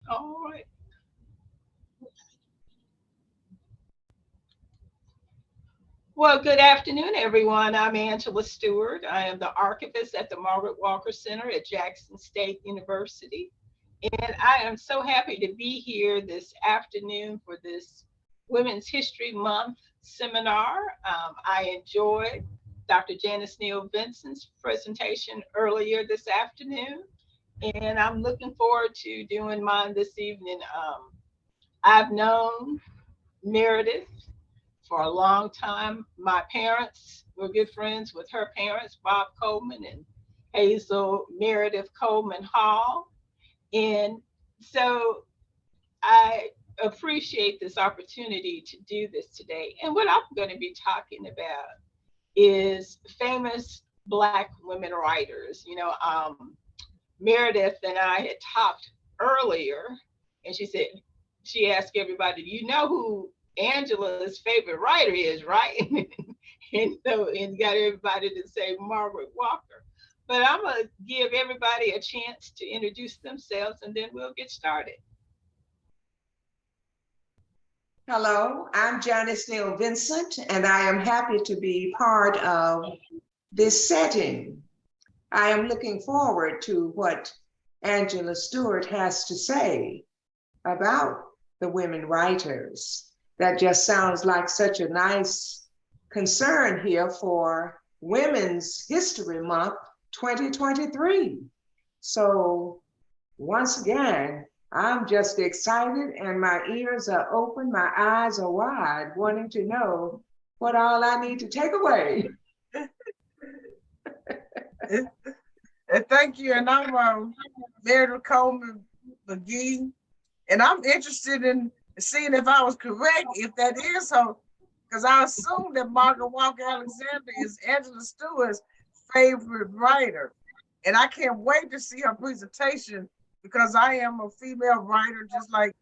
All right. Well, good afternoon, everyone. I'm Angela Stewart. I am the archivist at the Margaret Walker Center at Jackson State University. And I am so happy to be here this afternoon for this Women's History Month seminar. I enjoyed Dr. Janice Neal Vincent's presentation earlier this afternoon, and I'm looking forward to doing mine this evening. I've known Meredith for a long time. My parents were good friends with her parents, Bob Coleman and Hazel Meredith Coleman Hall. And so I appreciate this opportunity to do this today. And what I'm going to be talking about is famous Black women writers. Meredith and I had talked earlier, and she asked everybody, "Do you know who Angela's favorite writer is, right?" And got everybody to say Margaret Walker. But I'm going to give everybody a chance to introduce themselves, and then we'll get started. Hello, I'm Janice Neal Vincent, and I am happy to be part of this setting. I am looking forward to what Angela Stewart has to say about the women writers. That just sounds like such a nice concern here for Women's History Month 2023. So once again, I'm just excited and my ears are open, my eyes are wide, wanting to know what all I need to take away. And thank you. And I'm Meredith Coleman McGee. And I'm interested in seeing if I was correct, if that is so, because I assume that Margaret Walker Alexander is Angela Stewart's favorite writer. And I can't wait to see her presentation because I am a female writer, just like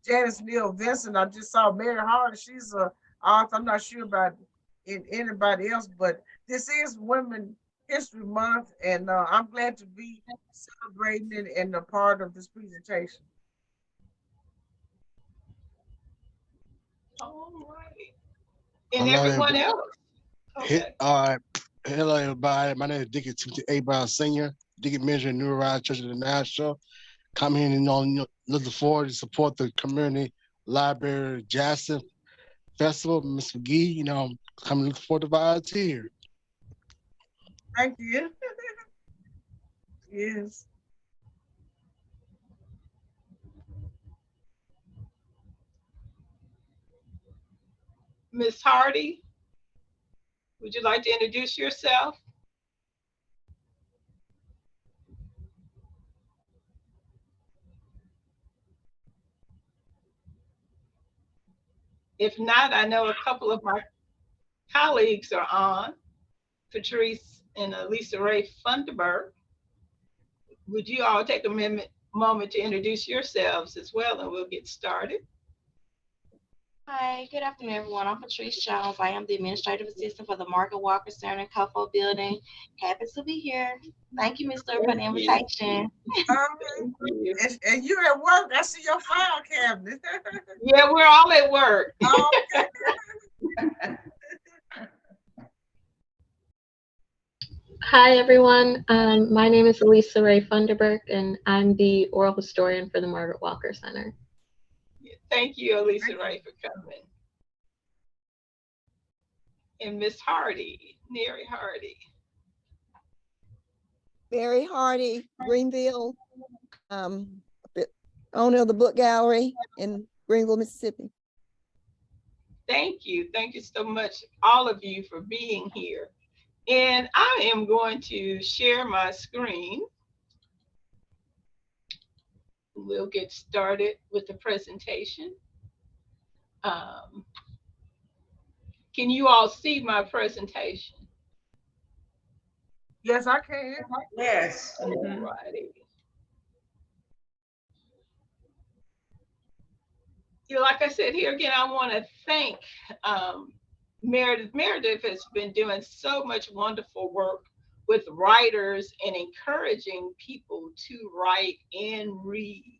Janice Neal Vincent. I just saw Mary Hart. She's an author. I'm not sure about anybody else, but this is Women History Month, and I'm glad to be celebrating it and a part of this presentation. All right. And Hello, everyone everybody. else. Okay. All right. Hello, everybody. My name is Dickie Timothy A. Brown Sr., Deacon Minister of New Horizons Church International. Come here and looking forward to support the community library Jackson Festival. Ms. McGee, I'm looking forward to volunteer. Thank you. Yes. Miss Hardy, would you like to introduce yourself? If not, I know a couple of my colleagues are on, Patrice and Lisa Ray Funderburg. Would you all take a moment to introduce yourselves as well, and we'll get started. Hi, good afternoon, everyone. I'm Patrice Jones. I am the administrative assistant for the Margaret Walker Center and Cuffolk Building. Happy to be here. Thank you, Mr. for the invitation. And you're at work. I see your file cabinet. Yeah, we're all at work. Okay. Hi, everyone. My name is Lisa Ray Funderburk, and I'm the oral historian for the Margaret Walker Center. Thank you, Elisa Ray, for coming. And Miss Hardy, Mary Hardy. Mary Hardy, Greenville, owner of the Book Gallery in Greenville, Mississippi. Thank you. Thank you so much, all of you, for being here. And I am going to share my screen. We'll get started with the presentation. Can you all see my presentation? Yes, I can. Yes. All righty. Like I said, here again, I want to thank Meredith. Meredith has been doing so much wonderful work with writers and encouraging people to write and read.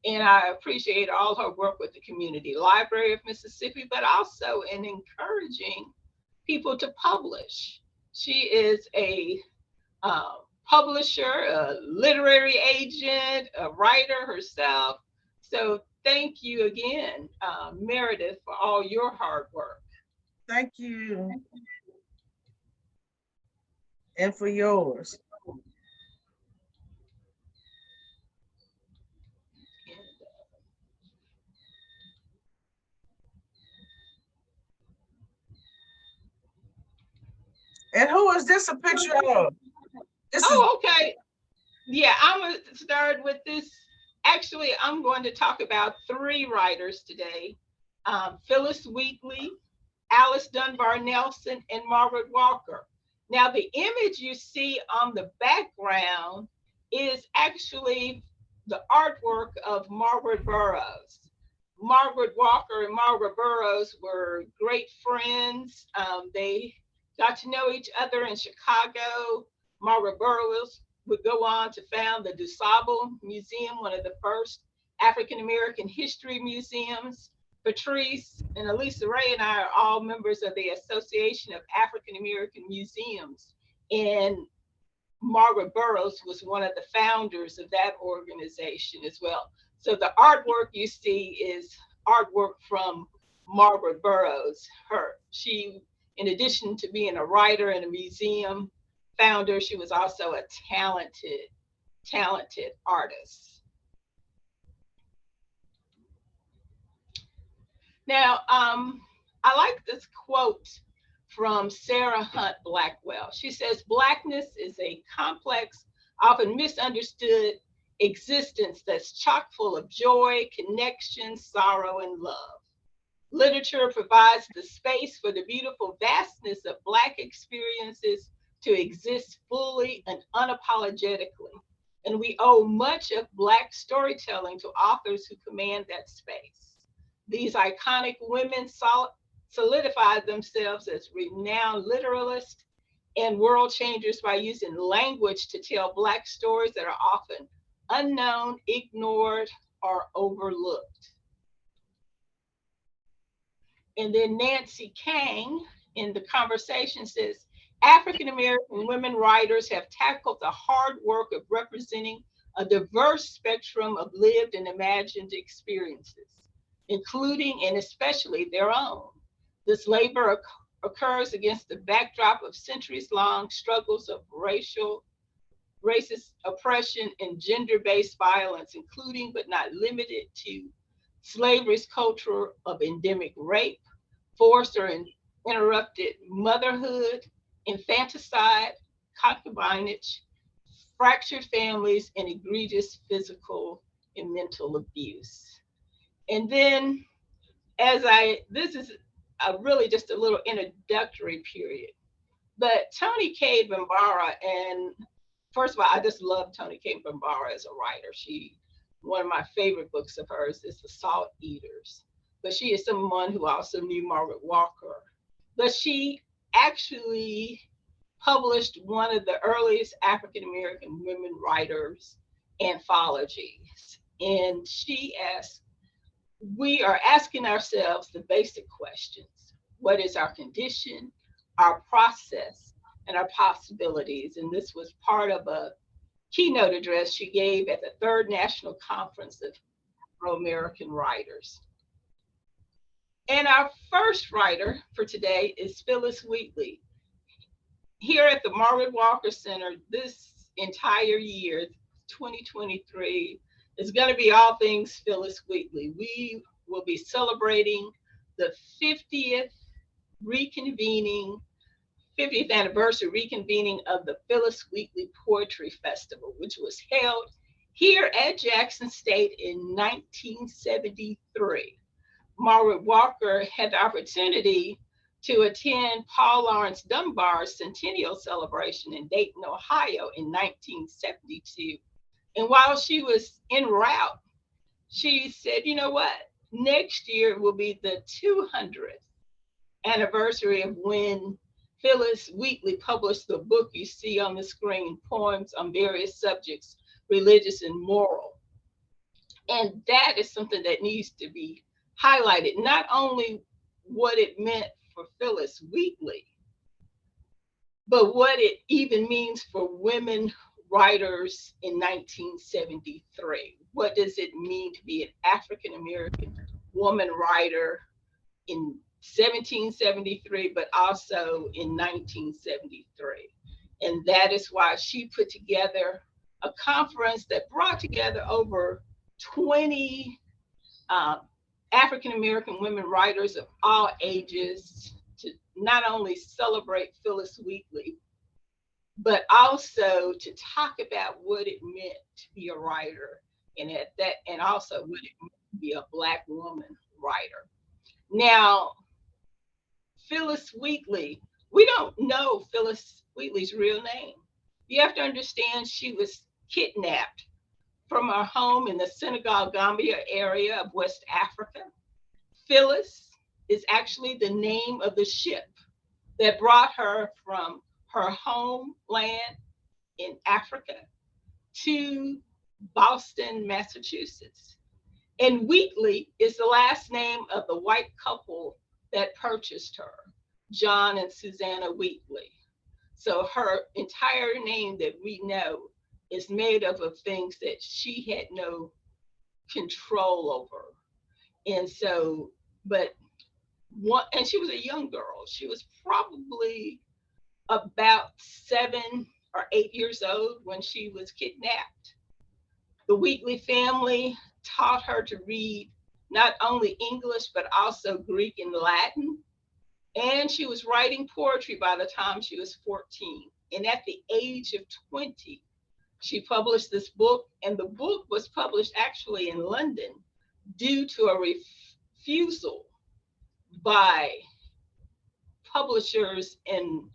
And I appreciate all her work with the Community Library of Mississippi, but also in encouraging people to publish. She is a publisher, a literary agent, a writer herself. So thank you again, Meredith, for all your hard work. Thank you. And for yours. And who is this a picture of? This is Oh, okay. Yeah, I'm going to start with this. Actually, I'm going to talk about three writers today. Phyllis Wheatley, Alice Dunbar Nelson, and Margaret Walker. Now, the image you see on the background is actually the artwork of Margaret Burroughs. Margaret Walker and Margaret Burroughs were great friends. They got to know each other in Chicago. Margaret Burroughs would go on to found the DuSable Museum, one of the first African American history museums. Patrice and Elisa Ray and I are all members of the Association of African American Museums. And Margaret Burroughs was one of the founders of that organization as well. So the artwork you see is artwork from Margaret Burroughs. She, in addition to being a writer and a museum founder, she was also a talented artist. Now, I like this quote from Sarah Hunt Blackwell. She says, "Blackness is a complex, often misunderstood existence that's chock full of joy, connection, sorrow, and love. Literature provides the space for the beautiful vastness of Black experiences to exist fully and unapologetically. And we owe much of Black storytelling to authors who command that space. These iconic women solidified themselves as renowned literalists and world changers by using language to tell Black stories that are often unknown, ignored, or overlooked." And then Nancy Kang in the conversation says, "African American women writers have tackled the hard work of representing a diverse spectrum of lived and imagined experiences, including and especially their own. This labor occurs against the backdrop of centuries-long struggles of racist oppression and gender-based violence, including but not limited to slavery's culture of endemic rape, forced or interrupted motherhood, infanticide, concubinage, fractured families, and egregious physical and mental abuse." And then this is really just a little introductory period, but Toni Cade Bambara, and first of all, I just love Toni Cade Bambara as a writer. One of my favorite books of hers is The Salt Eaters, but she is someone who also knew Margaret Walker. But she actually published one of the earliest African American women writers anthologies. And she asked, "We are asking ourselves the basic questions. What is our condition, our process, and our possibilities?" And this was part of a keynote address she gave at the Third National Conference of Afro-American Writers. And our first writer for today is Phyllis Wheatley. Here at the Margaret Walker Center, this entire year, 2023, is going to be all things Phyllis Wheatley. We will be celebrating the 50th anniversary reconvening of the Phyllis Wheatley Poetry Festival, which was held here at Jackson State in 1973. Margaret Walker had the opportunity to attend Paul Laurence Dunbar's centennial celebration in Dayton, Ohio in 1972. And while she was en route, she said, "You know what? Next year will be the 200th anniversary of when Phyllis Wheatley published the book you see on the screen, Poems on Various Subjects, Religious and Moral." And that is something that needs to be highlighted, not only what it meant for Phyllis Wheatley, but what it even means for women writers in 1973. What does it mean to be an African American woman writer in 1773, but also in 1973? And that is why she put together a conference that brought together over 20 African American women writers of all ages to not only celebrate Phyllis Wheatley, but also to talk about what it meant to be a writer, and also what it meant to be a Black woman writer. Now, Phyllis Wheatley, we don't know Phyllis Wheatley's real name. You have to understand she was kidnapped from her home in the Senegal Gambia area of West Africa. Phyllis is actually the name of the ship that brought her from her homeland in Africa to Boston, Massachusetts. And Wheatley is the last name of the white couple that purchased her, John and Susanna Wheatley. So her entire name that we know is made up of things that she had no control over. And so, and she was a young girl. She was probably about 7 or 8 years old when she was kidnapped. The Wheatley family taught her to read not only English, but also Greek and Latin. And she was writing poetry by the time she was 14. And at the age of 20, she published this book, and the book was published actually in London due to a refusal by publishers in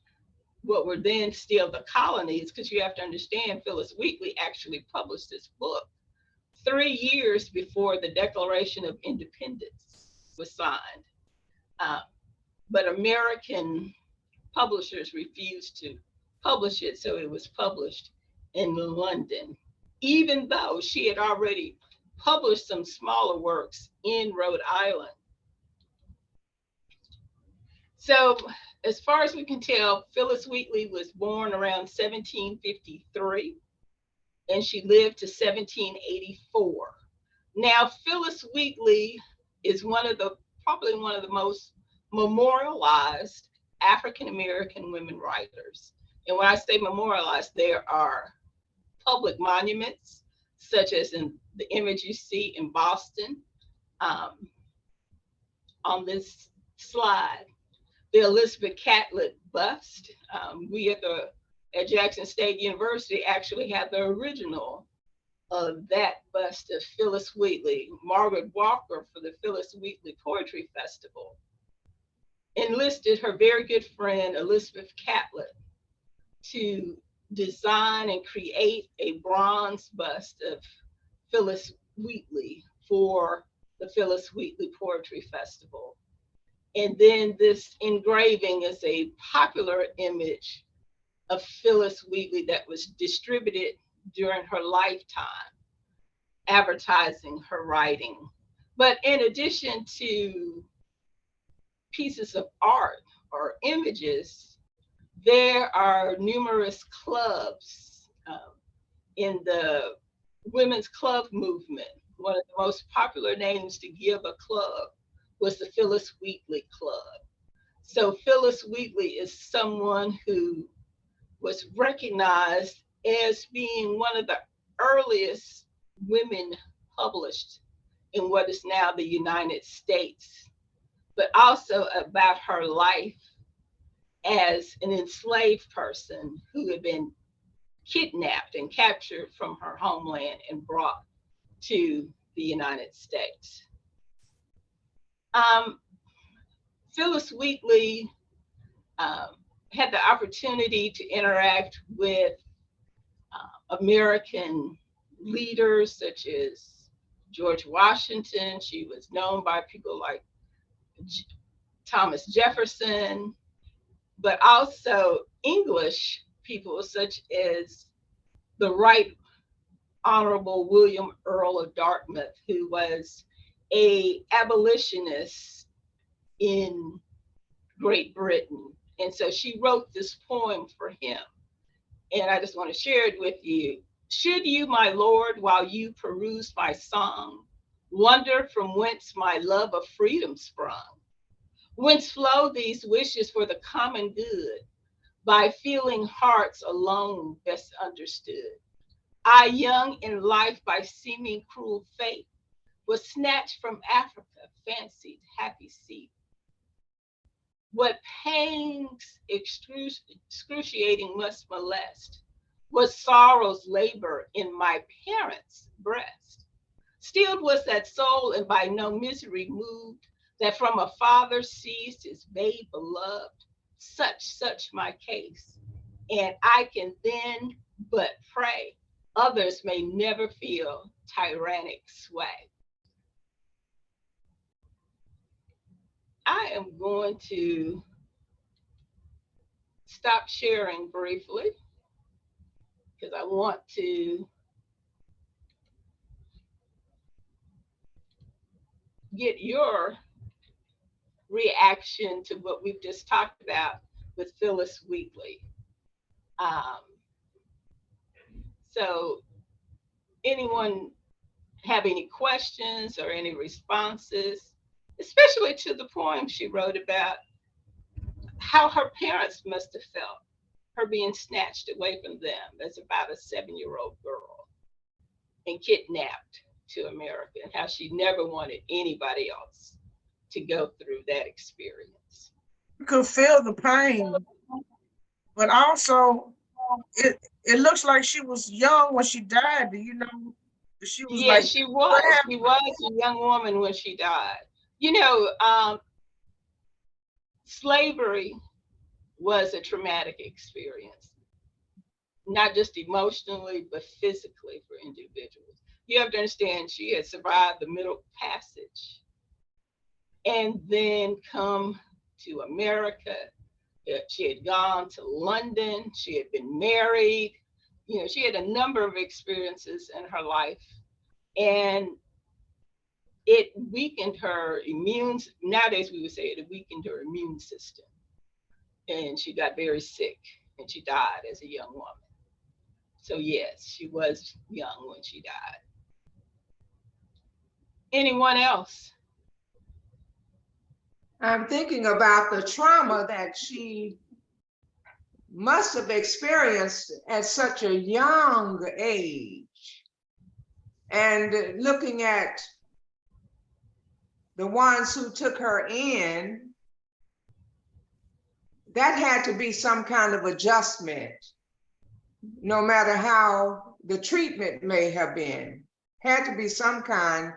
what were then still the colonies, because you have to understand Phyllis Wheatley actually published this book 3 years before the Declaration of Independence was signed. But American publishers refused to publish it, so it was published in London, even though she had already published some smaller works in Rhode Island. So as far as we can tell, Phyllis Wheatley was born around 1753, and she lived to 1784. Now, Phyllis Wheatley is probably one of the most memorialized African-American women writers. And when I say memorialized, there are public monuments, such as in the image you see in Boston on this slide. The Elizabeth Catlett bust. We at Jackson State University actually have the original of that bust of Phyllis Wheatley. Margaret Walker, for the Phyllis Wheatley Poetry Festival, enlisted her very good friend Elizabeth Catlett to design and create a bronze bust of Phyllis Wheatley for the Phyllis Wheatley Poetry Festival. And then this engraving is a popular image of Phyllis Wheatley that was distributed during her lifetime, advertising her writing. But in addition to pieces of art or images, there are numerous clubs in the women's club movement. One of the most popular names to give a club was the Phyllis Wheatley Club. So Phyllis Wheatley is someone who was recognized as being one of the earliest women published in what is now the United States, but also about her life as an enslaved person who had been kidnapped and captured from her homeland and brought to the United States. Phyllis Wheatley had the opportunity to interact with American leaders such as George Washington. She was known by people like Thomas Jefferson, but also English people such as the Right Honorable William Earl of Dartmouth, who was a abolitionist in Great Britain. And so she wrote this poem for him. And I just want to share it with you. Should you, my Lord, while you peruse my song, wonder from whence my love of freedom sprung, whence flow these wishes for the common good, by feeling hearts alone best understood. I, young in life by seeming cruel fate, was snatched from Africa, fancied happy seat. What pangs excruciating must molest, what sorrows labor in my parents' breast. Stilled was that soul and by no misery moved, that from a father seized his babe beloved. Such my case. And I can then but pray others may never feel tyrannic sway. I am going to stop sharing briefly because I want to get your reaction to what we've just talked about with Phyllis Wheatley. So anyone have any questions or any responses, especially to the poem she wrote about how her parents must have felt, her being snatched away from them as about a 7-year-old girl and kidnapped to America, and how she never wanted anybody else to go through that experience. You could feel the pain, but also it looks like she was young when she died. Do you know? She was Yeah, like, she was. She was a young woman when she died. You know, slavery was a traumatic experience, not just emotionally, but physically for individuals. You have to understand she had survived the Middle Passage and then come to America. She had gone to London. She had been married. You know, she had a number of experiences in her life, and it weakened her nowadays we would say it weakened her immune system. And she got very sick and she died as a young woman. So yes, she was young when she died. Anyone else? I'm thinking about the trauma that she must have experienced at such a young age. And looking at the ones who took her in, that had to be some kind of adjustment, no matter how the treatment may have been. Had to be some kind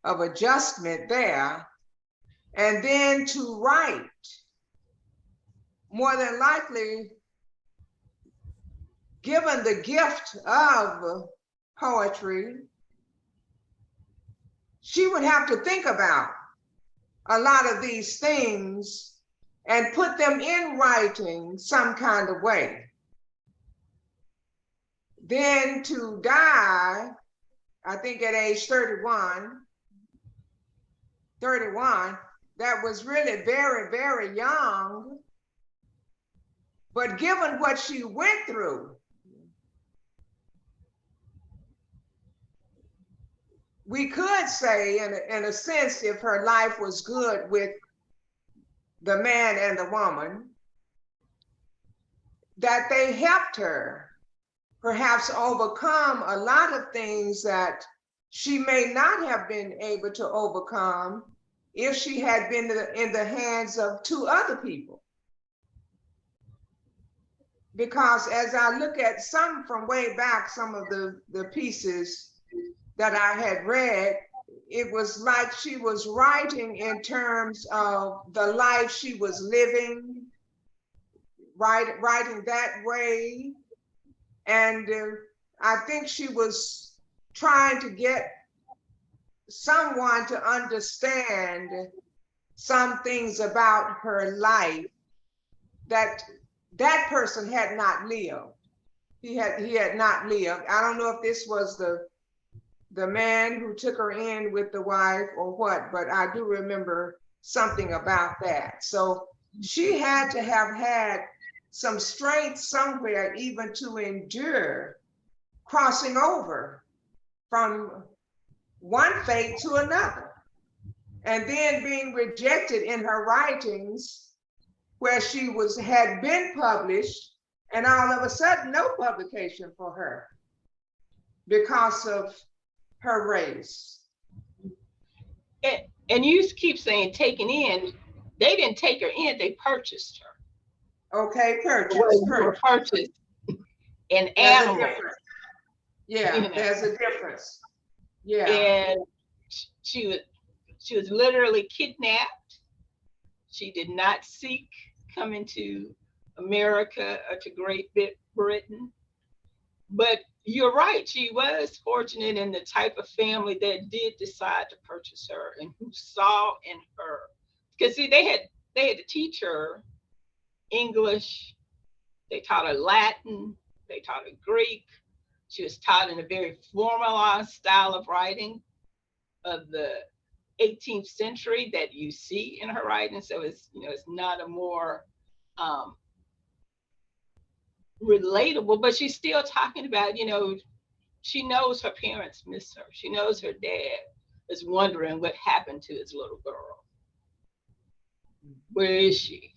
of adjustment there. And then to write, more than likely, given the gift of poetry, she would have to think about a lot of these things and put them in writing some kind of way. Then to die, I think at age 31, that was really very, very young. But given what she went through, we could say, in a sense, if her life was good with the man and the woman, that they helped her perhaps overcome a lot of things that she may not have been able to overcome if she had been in the hands of 2 other people. Because as I look at some from way back, some of the pieces that I had read, it was like she was writing in terms of the life she was living, writing that way. And I think she was trying to get someone to understand some things about her life that person had not lived. He had not lived. I don't know if this was the the man who took her in with the wife or what, but I do remember something about that. So she had to have had some strength somewhere even to endure crossing over from one faith to another, and then being rejected in her writings where she had been published, and all of a sudden no publication for her because of her race. And you keep saying taken in. They didn't take her in, they purchased her. Okay, Purchased an animal. Yeah, you know. There's a difference. Yeah. And she was literally kidnapped. She did not seek coming to America or to Great Britain. But you're right, she was fortunate in the type of family that did decide to purchase her and who saw in her. Because see, they had to teach her English, they taught her Latin, they taught her Greek. She was taught in a very formalized style of writing of the 18th century that you see in her writing. So it's not a more relatable, but she's still talking about, she knows her parents miss her. She knows her dad is wondering what happened to his little girl. Where is she?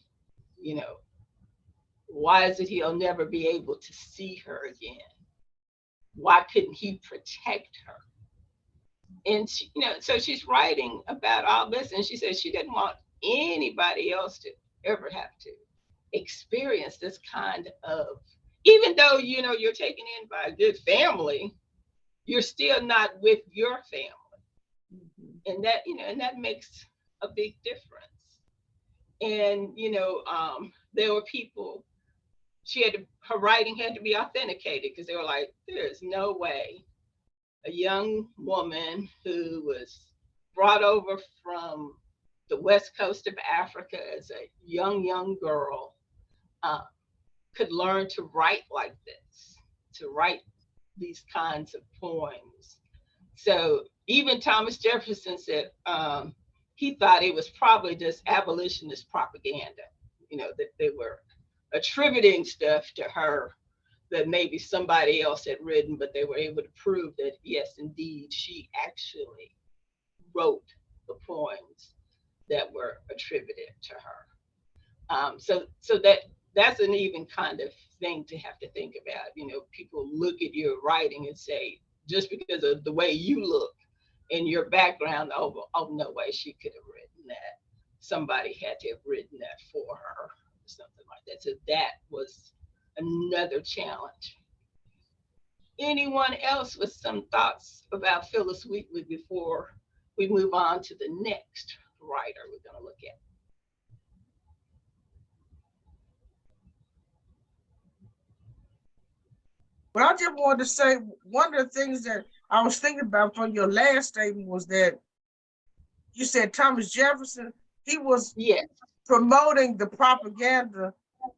Why is it he'll never be able to see her again? Why couldn't he protect her? And she, so she's writing about all this, and she says she didn't want anybody else to ever have to experience this kind of, even though you're taken in by a good family, you're still not with your family. And that makes a big difference. And there were people, her writing had to be authenticated, because they were like, there's no way a young woman who was brought over from the west coast of Africa as a young girl could learn to write like this, to write these kinds of poems. So even Thomas Jefferson said he thought it was probably just abolitionist propaganda, that they were attributing stuff to her that maybe somebody else had written, but they were able to prove that, yes, indeed, she actually wrote the poems that were attributed to her. So that's an even kind of thing to have to think about. People look at your writing and say, just because of the way you look and your background, oh no way she could have written that. Somebody had to have written that for her, or something like that. So that was another challenge. Anyone else with some thoughts about Phyllis Wheatley before we move on to the next writer we're going to look at? Well, I just wanted to say, one of the things that I was thinking about from your last statement was that you said Thomas Jefferson, he was promoting the propaganda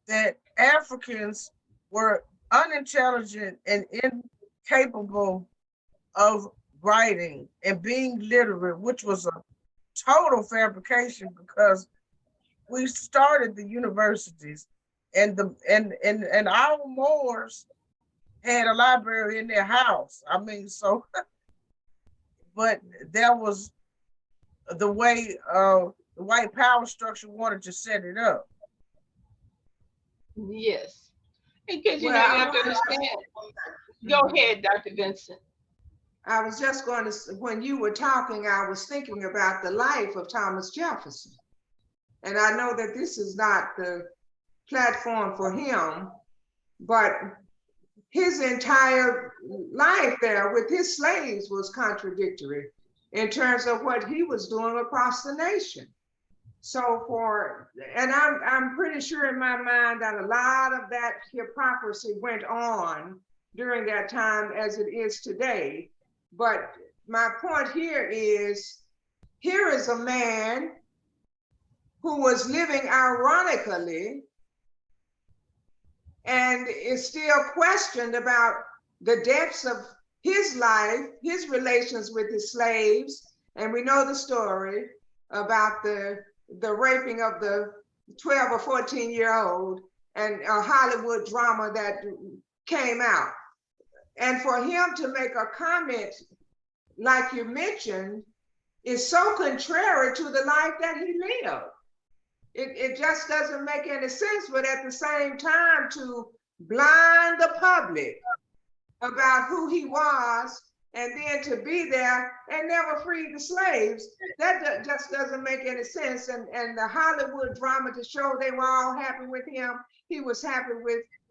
that Africans were unintelligent and incapable of writing and being literate, which was a total fabrication, because we started the universities and our Moors had a library in their house. I mean, so, but that was the way the white power structure wanted to set it up. Yes, because you have to understand. Go ahead, Dr. Vincent. I was just going to, when you were talking, I was thinking about the life of Thomas Jefferson. And I know that this is not the platform for him, but his entire life there with his slaves was contradictory in terms of what he was doing across the nation. So I'm pretty sure in my mind that a lot of that hypocrisy went on during that time as it is today. But my point here is a man who was living ironically and is still questioned about the depths of his life, his relations with his slaves, and we know the story about the raping of the 12 or 14-year-old and a Hollywood drama that came out. And for him to make a comment like you mentioned is so contrary to the life that he lived. It just doesn't make any sense, but at the same time, to blind the public about who he was and then to be there and never free the slaves, that just doesn't make any sense. And the Hollywood drama to show they were all happy with him, he was happy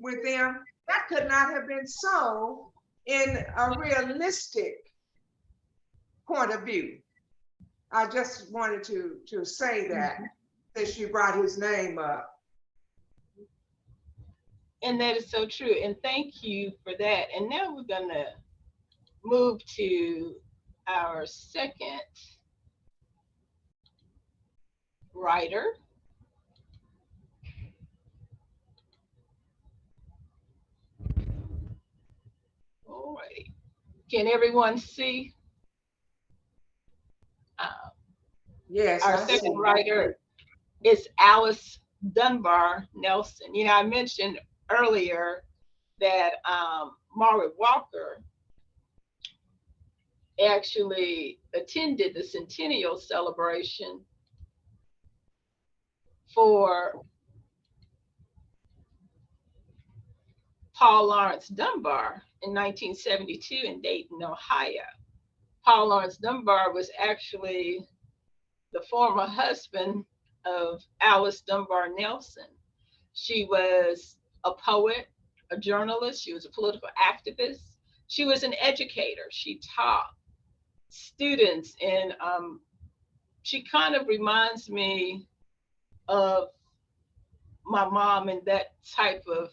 with them, that could not have been so in a realistic point of view. I just wanted to say that since you brought his name up. And that is so true. And thank you for that. And now we're going to move to our second writer. All righty. Can everyone see? Yes, our second writer is Alice Dunbar Nelson. You know, I mentioned earlier that Margaret Walker actually attended the centennial celebration for Paul Laurence Dunbar in 1972 in Dayton, Ohio. Paul Laurence Dunbar was actually the former husband of Alice Dunbar Nelson. She was a poet, a journalist, she was a political activist, she was an educator. She taught students, and she kind of reminds me of my mom and that type of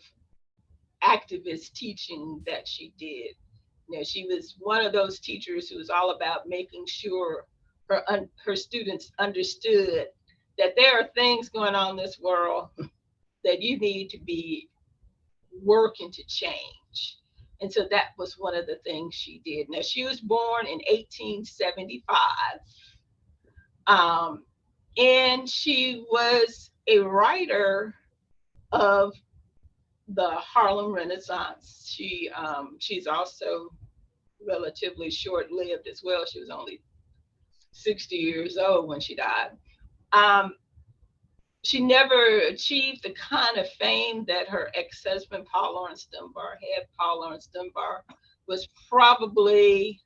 activist teaching that she did. You know, she was one of those teachers who was all about making sure her students understood that there are things going on in this world that you need to be working to change. And so that was one of the things she did. Now, she was born in 1875, and she was a writer of the Harlem Renaissance. She's also relatively short-lived as well. She was only 60 years old when she died. She never achieved the kind of fame that her ex-husband, Paul Laurence Dunbar, had. Paul Laurence Dunbar was probably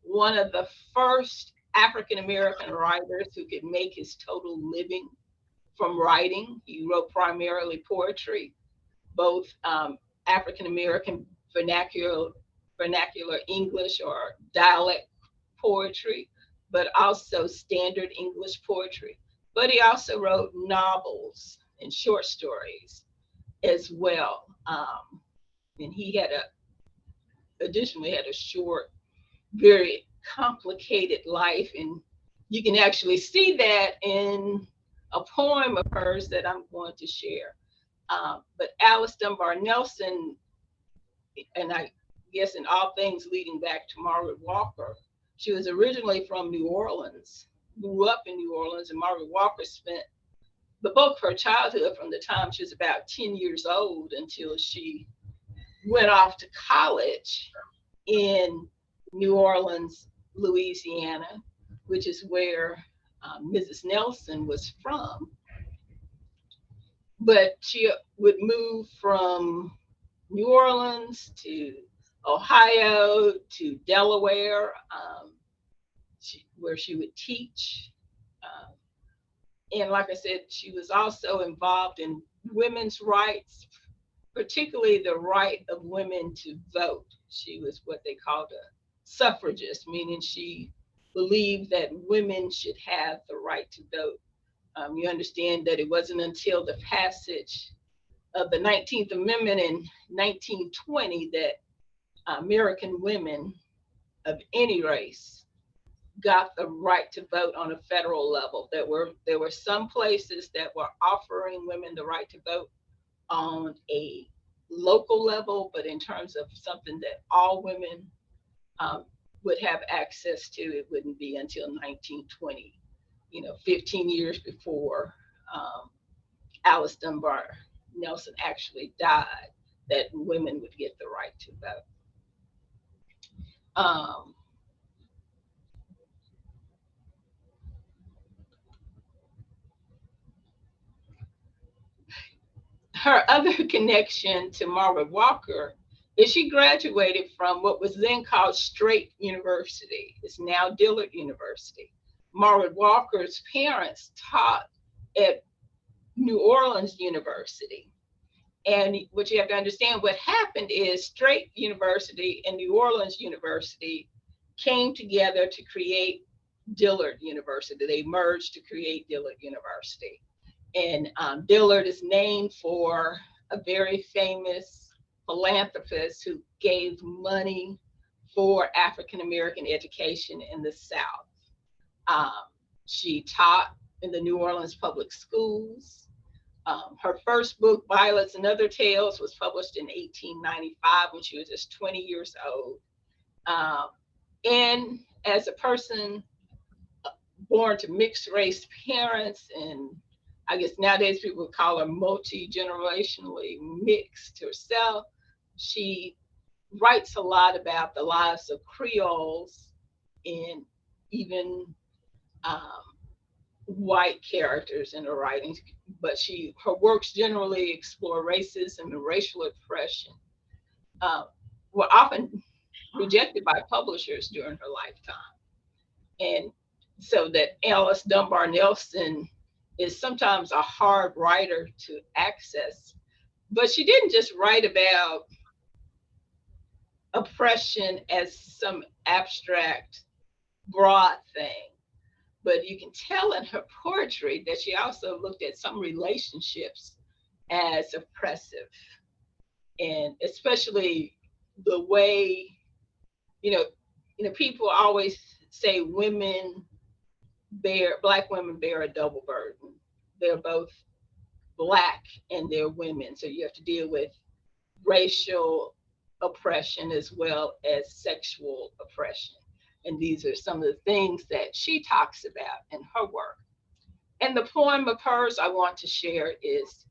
one of the first African-American writers who could make his total living from writing. He wrote primarily poetry, both African-American vernacular English or dialect poetry, but also standard English poetry. But he also wrote novels and short stories as well. And he had additionally had a short, very complicated life. And you can actually see that in a poem of hers that I'm going to share. But Alice Dunbar Nelson, and I guess in all things leading back to Margaret Walker, she was originally from New Orleans, grew up in New Orleans, and Margaret Walker spent the bulk of her childhood from the time she was about 10 years old until she went off to college in New Orleans, Louisiana, which is where Mrs. Nelson was from. But she would move from New Orleans to Ohio to Delaware, where she would teach. And like I said, she was also involved in women's rights, particularly the right of women to vote. She was what they called a suffragist, meaning she believed that women should have the right to vote. You understand that it wasn't until the passage of the 19th Amendment in 1920 that American women of any race got the right to vote on a federal level. There were some places that were offering women the right to vote on a local level, but in terms of something that all women would have access to. It wouldn't be until 1920, 15 years before Alice Dunbar Nelson actually died, that women would get the right to vote. Her other connection to Margaret Walker is she graduated from what was then called Straight University. It's now Dillard University. Margaret Walker's parents taught at New Orleans University. And what you have to understand, what happened is Straight University and New Orleans University came together to create Dillard University. They merged to create Dillard University. And Dillard is named for a very famous philanthropist who gave money for African American education in the South. She taught in the New Orleans public schools. Her first book, Violets and Other Tales, was published in 1895 when she was just 20 years old. And as a person born to mixed race parents, and I guess nowadays people would call her multi-generationally mixed herself, she writes a lot about the lives of Creoles and even white characters in her writings, but her works generally explore racism and racial oppression. Were often rejected by publishers during her lifetime. And so that Alice Dunbar Nelson is sometimes a hard writer to access, but she didn't just write about oppression as some abstract, broad thing, but you can tell in her poetry that she also looked at some relationships as oppressive, and especially the way, people always say Black women bear a double burden. They're both Black and they're women. So you have to deal with racial oppression as well as sexual oppression. And these are some of the things that she talks about in her work. And the poem of hers I want to share is,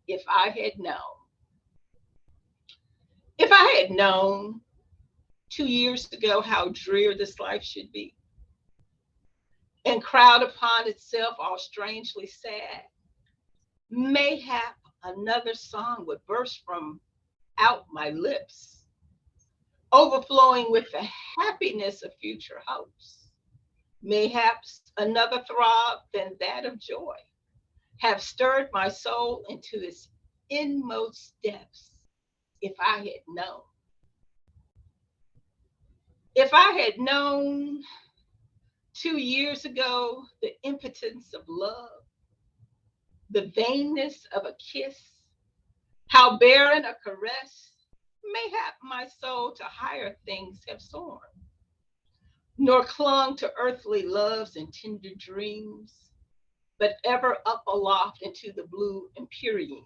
If I Had Known 2 years ago how drear this life should be, and crowd upon itself all strangely sad, mayhap another song would burst from out my lips, overflowing with the happiness of future hopes. Mayhaps another throb than that of joy have stirred my soul into its inmost depths. If I had known. If I had known 2 years ago the impotence of love, the vainness of a kiss, how barren a caress, mayhap my soul to higher things have soared, nor clung to earthly loves and tender dreams, but ever up aloft into the blue empyrean,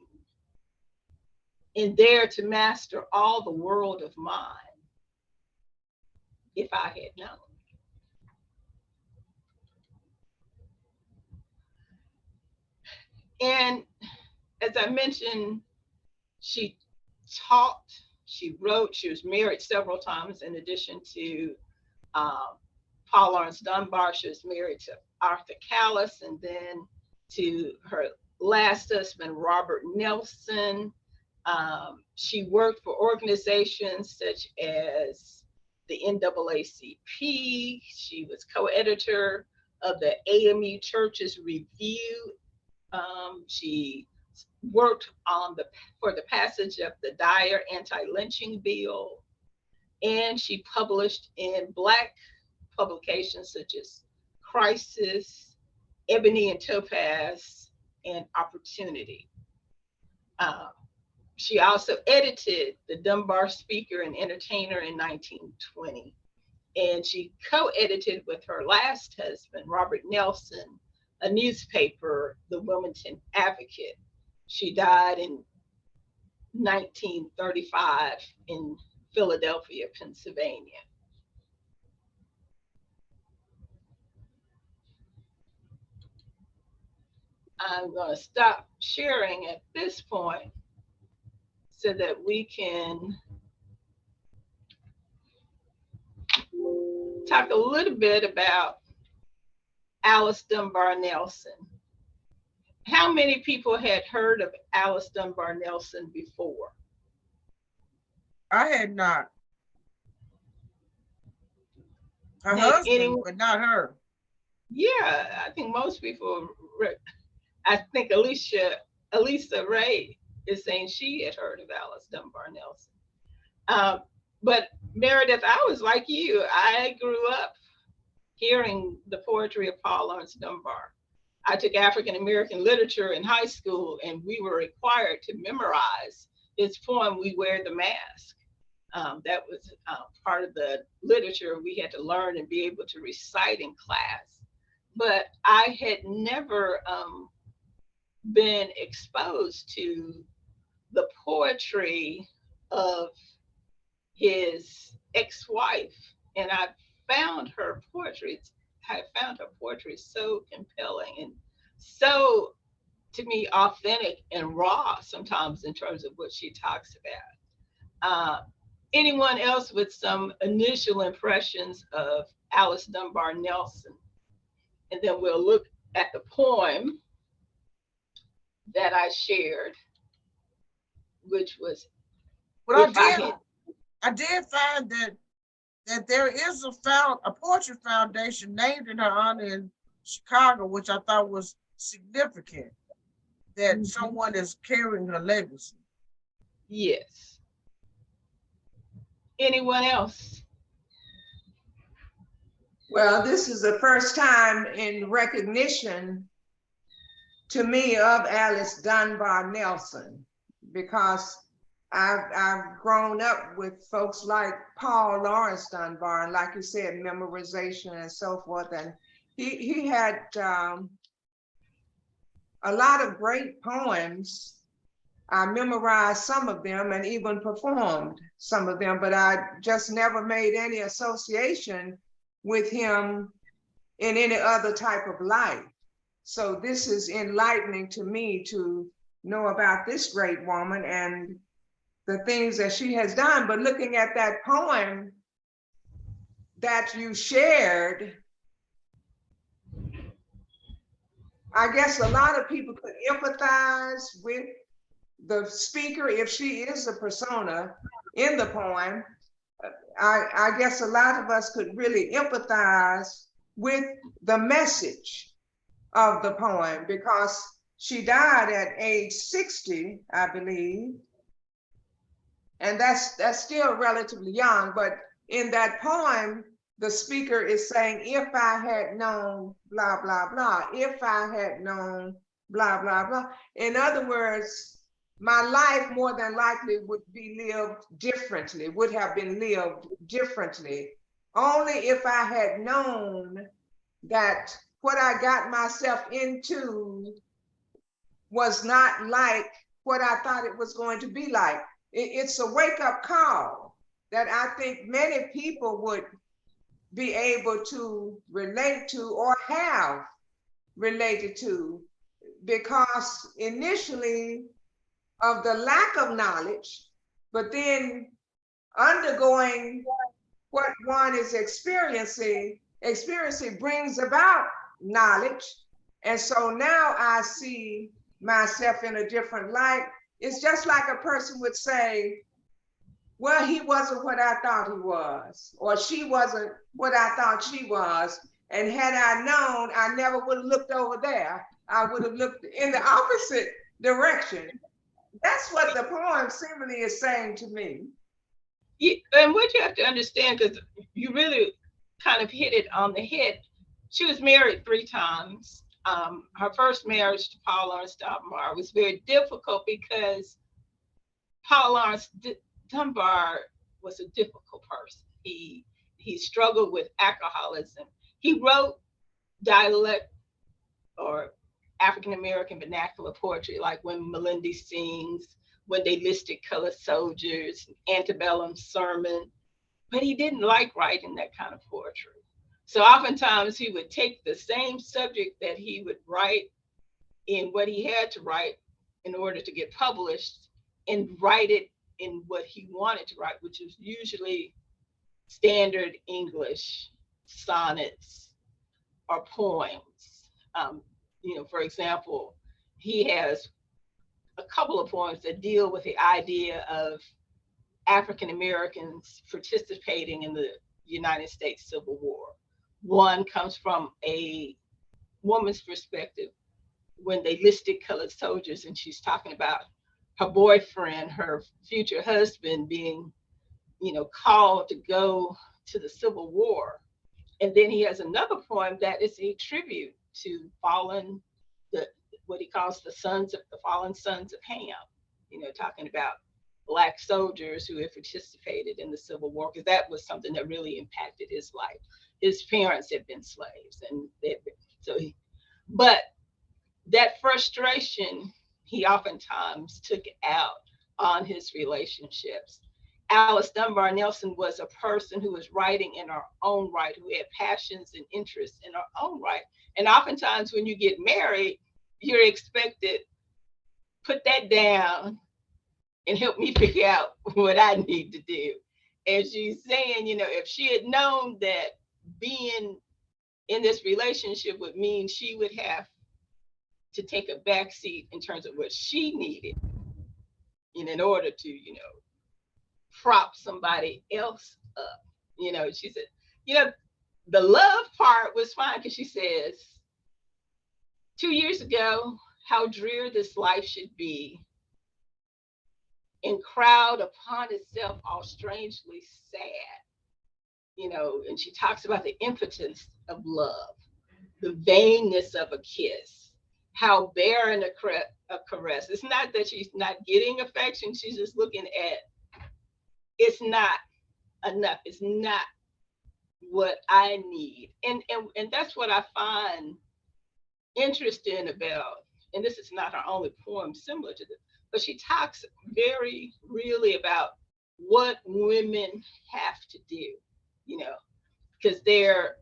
and there to master all the world of mine, if I had known. And as I mentioned, she taught, she wrote, she was married several times in addition to Paul Laurence Dunbar. She was married to Arthur Callis, and then to her last husband, Robert Nelson. She worked for organizations such as the NAACP. She was co-editor of the AMU Churches Review. She worked for the passage of the Dyer anti-lynching bill, and she published in Black publications such as Crisis, Ebony and Topaz, and Opportunity. She also edited the Dunbar Speaker and Entertainer in 1920, and she co-edited with her last husband, Robert Nelson, a newspaper, the Wilmington Advocate. She died in 1935 in Philadelphia, Pennsylvania. I'm going to stop sharing at this point so that we can talk a little bit about Alice Dunbar Nelson. How many people had heard of Alice Dunbar Nelson before? I had not. Her Had husband, anyone? but not her. Yeah, I think most people, I think Elisa Ray is saying she had heard of Alice Dunbar Nelson. But Meredith, I was like you. I grew up hearing the poetry of Paul Laurence Dunbar. I took African American literature in high school, and we were required to memorize his poem, We Wear the Mask. That was part of the literature we had to learn and be able to recite in class. But I had never been exposed to the poetry of his ex-wife, and I found her poetry so compelling and so, to me, authentic and raw sometimes in terms of what she talks about. Anyone else with some initial impressions of Alice Dunbar Nelson? And then we'll look at the poem that I shared, which was, But I did find that there is a poetry foundation named in her honor in Chicago, which I thought was significant, that someone is carrying her legacy. Yes. Anyone else? Well, this is the first time in recognition to me of Alice Dunbar Nelson, because I've grown up with folks like Paul Laurence Dunbar, and like you said, memorization and so forth. And he had a lot of great poems. I memorized some of them and even performed some of them, but I just never made any association with him in any other type of life. So this is enlightening to me to know about this great woman and the things that she has done. But looking at that poem that you shared, I guess a lot of people could empathize with the speaker if she is a persona in the poem. I guess a lot of us could really empathize with the message of the poem, because she died at age 60, I believe. And that's still relatively young, but in that poem, the speaker is saying, if I had known, blah, blah, blah, if I had known, blah, blah, blah. In other words, my life more than likely would be lived differently, would have been lived differently, only if I had known that what I got myself into was not like what I thought it was going to be like. It's a wake-up call that I think many people would be able to relate to or have related to, because initially of the lack of knowledge, but then undergoing what one is experiencing brings about knowledge. And so now I see myself in a different light. It's just like a person would say, well, he wasn't what I thought he was, or she wasn't what I thought she was. And had I known, I never would have looked over there. I would have looked in the opposite direction. That's what the poem seemingly is saying to me. Yeah, and what you have to understand, because you really kind of hit it on the head, she was married 3 times. Her first marriage to Paul Laurence Dunbar was very difficult because Paul Laurence Dunbar was a difficult person. He struggled with alcoholism. He wrote dialect or African American vernacular poetry, like When Melindy Sings, When They Listed Colored Soldiers, Antebellum Sermon, but he didn't like writing that kind of poetry. So oftentimes he would take the same subject that he would write in what he had to write in order to get published, and write it in what he wanted to write, which is usually standard English sonnets or poems. For example, he has a couple of poems that deal with the idea of African Americans participating in the United States Civil War. One comes from a woman's perspective when they listed colored soldiers, and she's talking about her boyfriend, her future husband, being, called to go to the Civil War. And then he has another poem that is a tribute to what he calls the fallen sons of Ham, talking about Black soldiers who had participated in the Civil War, because that was something that really impacted his life. His parents had been slaves, and but that frustration he oftentimes took out on his relationships. Alice Dunbar Nelson was a person who was writing in her own right, who had passions and interests in her own right. And oftentimes when you get married, you're expected, put that down and help me figure out what I need to do. And she's saying, if she had known that being in this relationship would mean she would have to take a backseat in terms of what she needed in order to, prop somebody else up. She said, the love part was fine, because she says, 2 years ago, how drear this life should be, and crowd upon itself all strangely sad. And she talks about the impotence of love, the vainness of a kiss, how barren a caress. It's not that she's not getting affection, she's just looking at, it's not enough, it's not what I need. And that's what I find interesting about, and this is not her only poem similar to this, but she talks very really about what women have to do, because there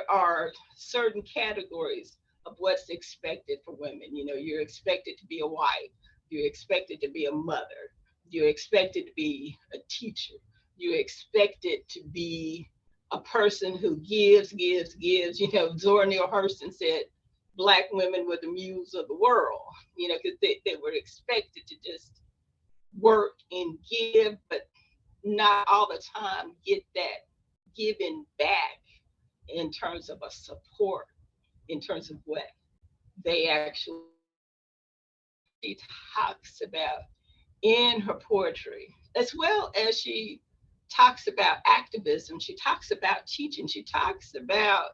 are certain categories of what's expected for women. You're expected to be a wife, you're expected to be a mother, you're expected to be a teacher, you're expected to be a person who gives. Zora Neale Hurston said Black women were the muse of the world, because they were expected to just work and give, but not all the time get that giving back in terms of a support, in terms of what they actually talks about in her poetry, as well as she talks about activism, she talks about teaching, she talks about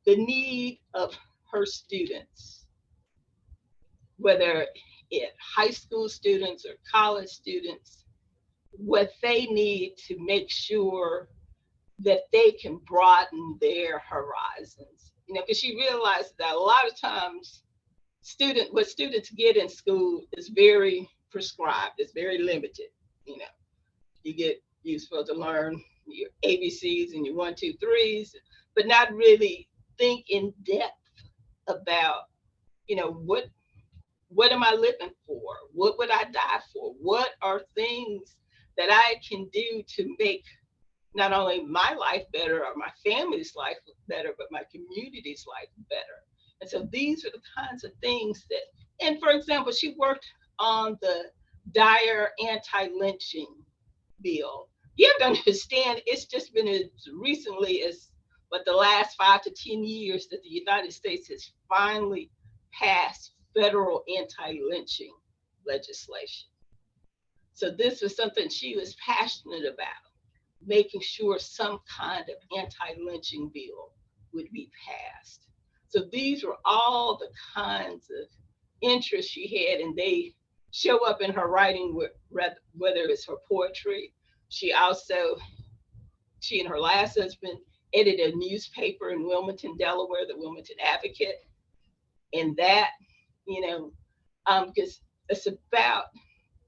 the need of her students, whether it high school students or college students, what they need to make sure that they can broaden their horizons. Because she realized that a lot of times what students get in school is very prescribed, it's very limited. You're supposed to learn your ABCs and your 1, 2, 3s, but not really think in depth about, what am I living for? What would I die for? What are things that I can do to make not only my life better or my family's life better, but my community's life better? And so these are the kinds of things that, and for example, she worked on the Dyer anti-lynching bill. You have to understand, it's just been as recently as the last 5 to 10 years that the United States has finally passed federal anti-lynching legislation. So this was something she was passionate about, making sure some kind of anti-lynching bill would be passed. So these were all the kinds of interests she had, and they show up in her writing, whether it's her poetry. She and her last husband edited a newspaper in Wilmington, Delaware, the Wilmington Advocate. And that, because it's about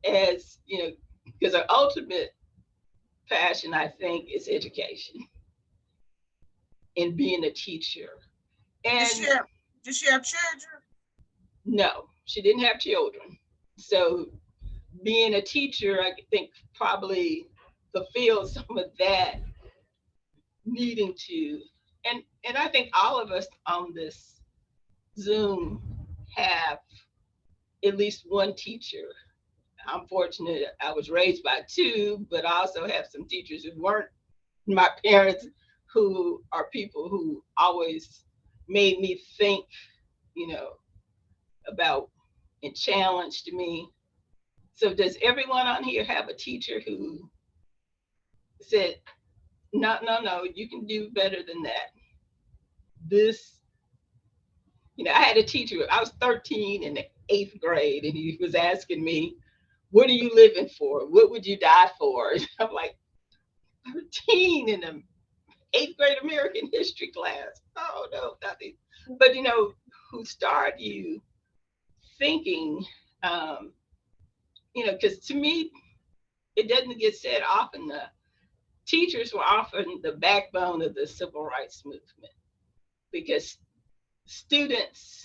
because her ultimate passion, I think, is education and being a teacher. And Does she have children? No, she didn't have children. So being a teacher, I think probably fulfilled some of that needing to. And I think all of us on this Zoom have at least one teacher. I'm fortunate I was raised by two, but I also have some teachers who weren't my parents, who are people who always made me think, you know, about and challenged me. So does everyone on here have a teacher who said, no, no, no, you can do better than that? This, I had a teacher, I was 13 in the 8th grade, and he was asking me, what are you living for? What would you die for? I'm like, 13 in the 8th grade American history class. Oh, no, nothing. But, who start you thinking, because to me, it doesn't get said often, the teachers were often the backbone of the civil rights movement, because students,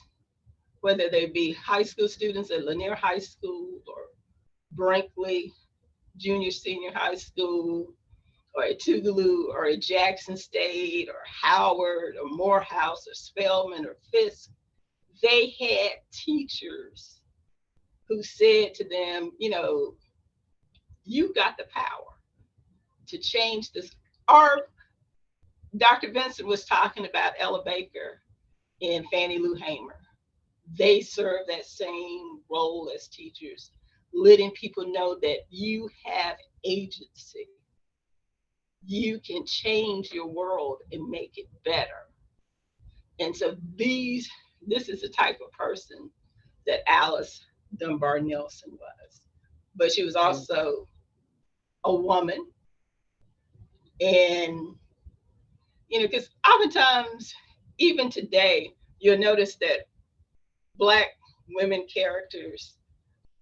whether they be high school students at Lanier High School or Brinkley Junior Senior High School, or at Tougaloo or at Jackson State or Howard or Morehouse or Spelman or Fisk, they had teachers who said to them, you got the power to change this. Or Dr. Vincent was talking about Ella Baker and Fannie Lou Hamer. They serve that same role as teachers, letting people know that you have agency. You can change your world and make it better. And so this is the type of person that Alice Dunbar Nelson was. But she was also a woman. And, because oftentimes, even today, you'll notice that Black women characters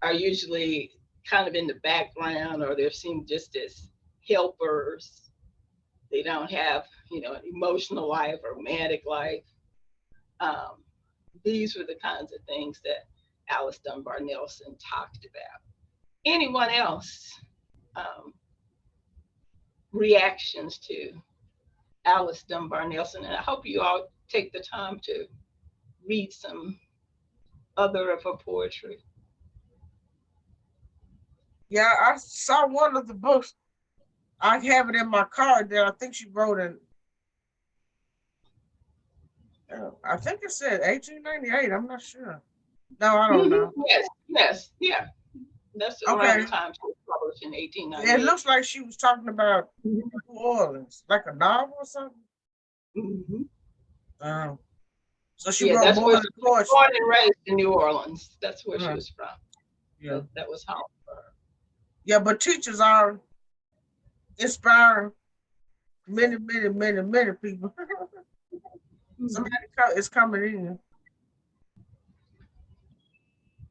are usually kind of in the background, or they're seen just as helpers. They don't have, an emotional life, or romantic life. These were the kinds of things that Alice Dunbar Nelson talked about. Anyone else? Reactions to Alice Dunbar Nelson? And I hope you all take the time to read some other of her poetry. Yeah, I saw one of the books. I have it in my car that I think she wrote in. I think it said 1898. I'm not sure. No, I don't know. Yes, yeah. That's around the time she was published in 1898. It looks like she was talking about New Orleans, like a novel or something. So she wrote more than poetry. Born and raised in New Orleans. That's where she was from. Yeah, that was home for her. Yeah, but teachers are inspiring many, many, many, many people. Somebody is coming in.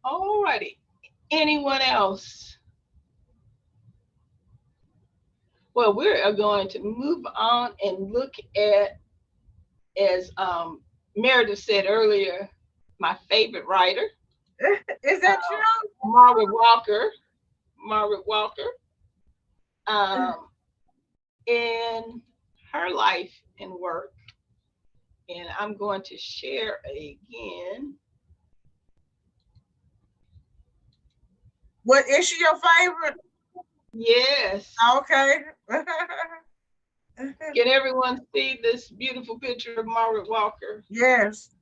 All righty. Anyone else? Well, we're going to move on and look at, as Meredith said earlier, my favorite writer. Is that you? Margaret Walker. Margaret Walker. In her life and work. And I'm going to share again. What, is she your favorite? Yes. Okay. Can everyone see this beautiful picture of Margaret Walker? Yes.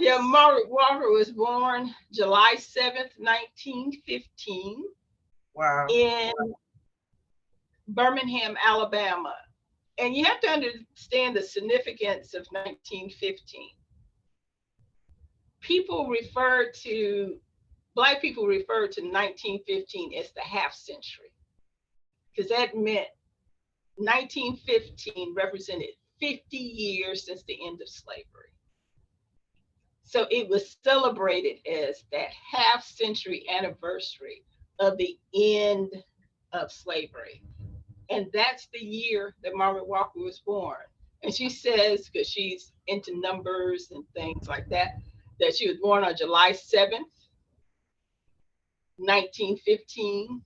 Yeah, Margaret Walker was born July 7th, 1915. Wow. In Birmingham, Alabama. And you have to understand the significance of 1915. Black people refer to 1915 as the half century, because that meant 1915 represented 50 years since the end of slavery. So it was celebrated as that half century anniversary of the end of slavery. And that's the year that Margaret Walker was born. And she says, because she's into numbers and things like that that she was born on July 7th, 1915.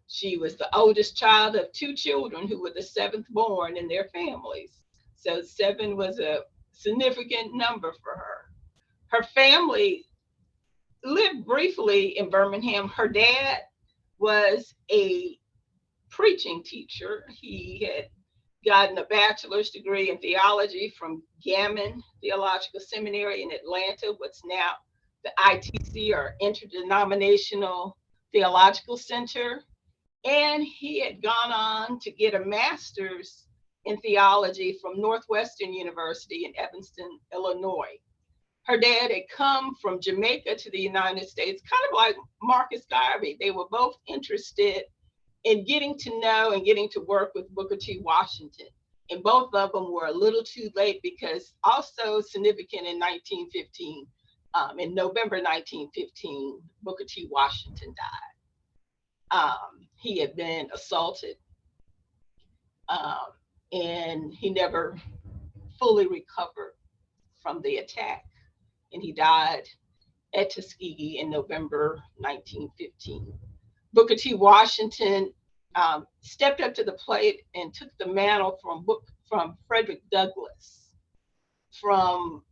She was the oldest child of two children who were the seventh born in their families. So 7 was a significant number for her. Her family lived briefly in Birmingham. Her dad was a preaching teacher. He had gotten a bachelor's degree in theology from Gammon Theological Seminary in Atlanta, what's now the ITC, or Interdenominational Theological Center. And he had gone on to get a master's in theology from Northwestern University in Evanston, Illinois. Her dad had come from Jamaica to the United States, kind of like Marcus Garvey. They were both interested in getting to know and getting to work with Booker T. Washington. And both of them were a little too late, because also significant in 1915, in November 1915, Booker T. Washington died. He had been assaulted, and he never fully recovered from the attack. And he died at Tuskegee in November 1915. Booker T. Washington stepped up to the plate and took the mantle from Frederick Douglass. From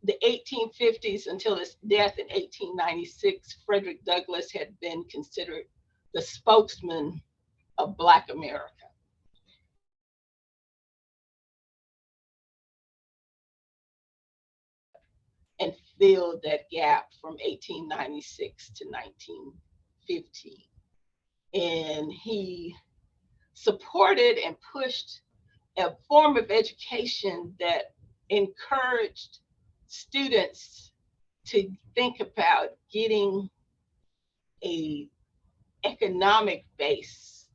the 1850s until his death in 1896, Frederick Douglass had been considered the spokesman of Black America. And filled that gap from 1896 to 1915. And he supported and pushed a form of education that encouraged students to think about getting a economic base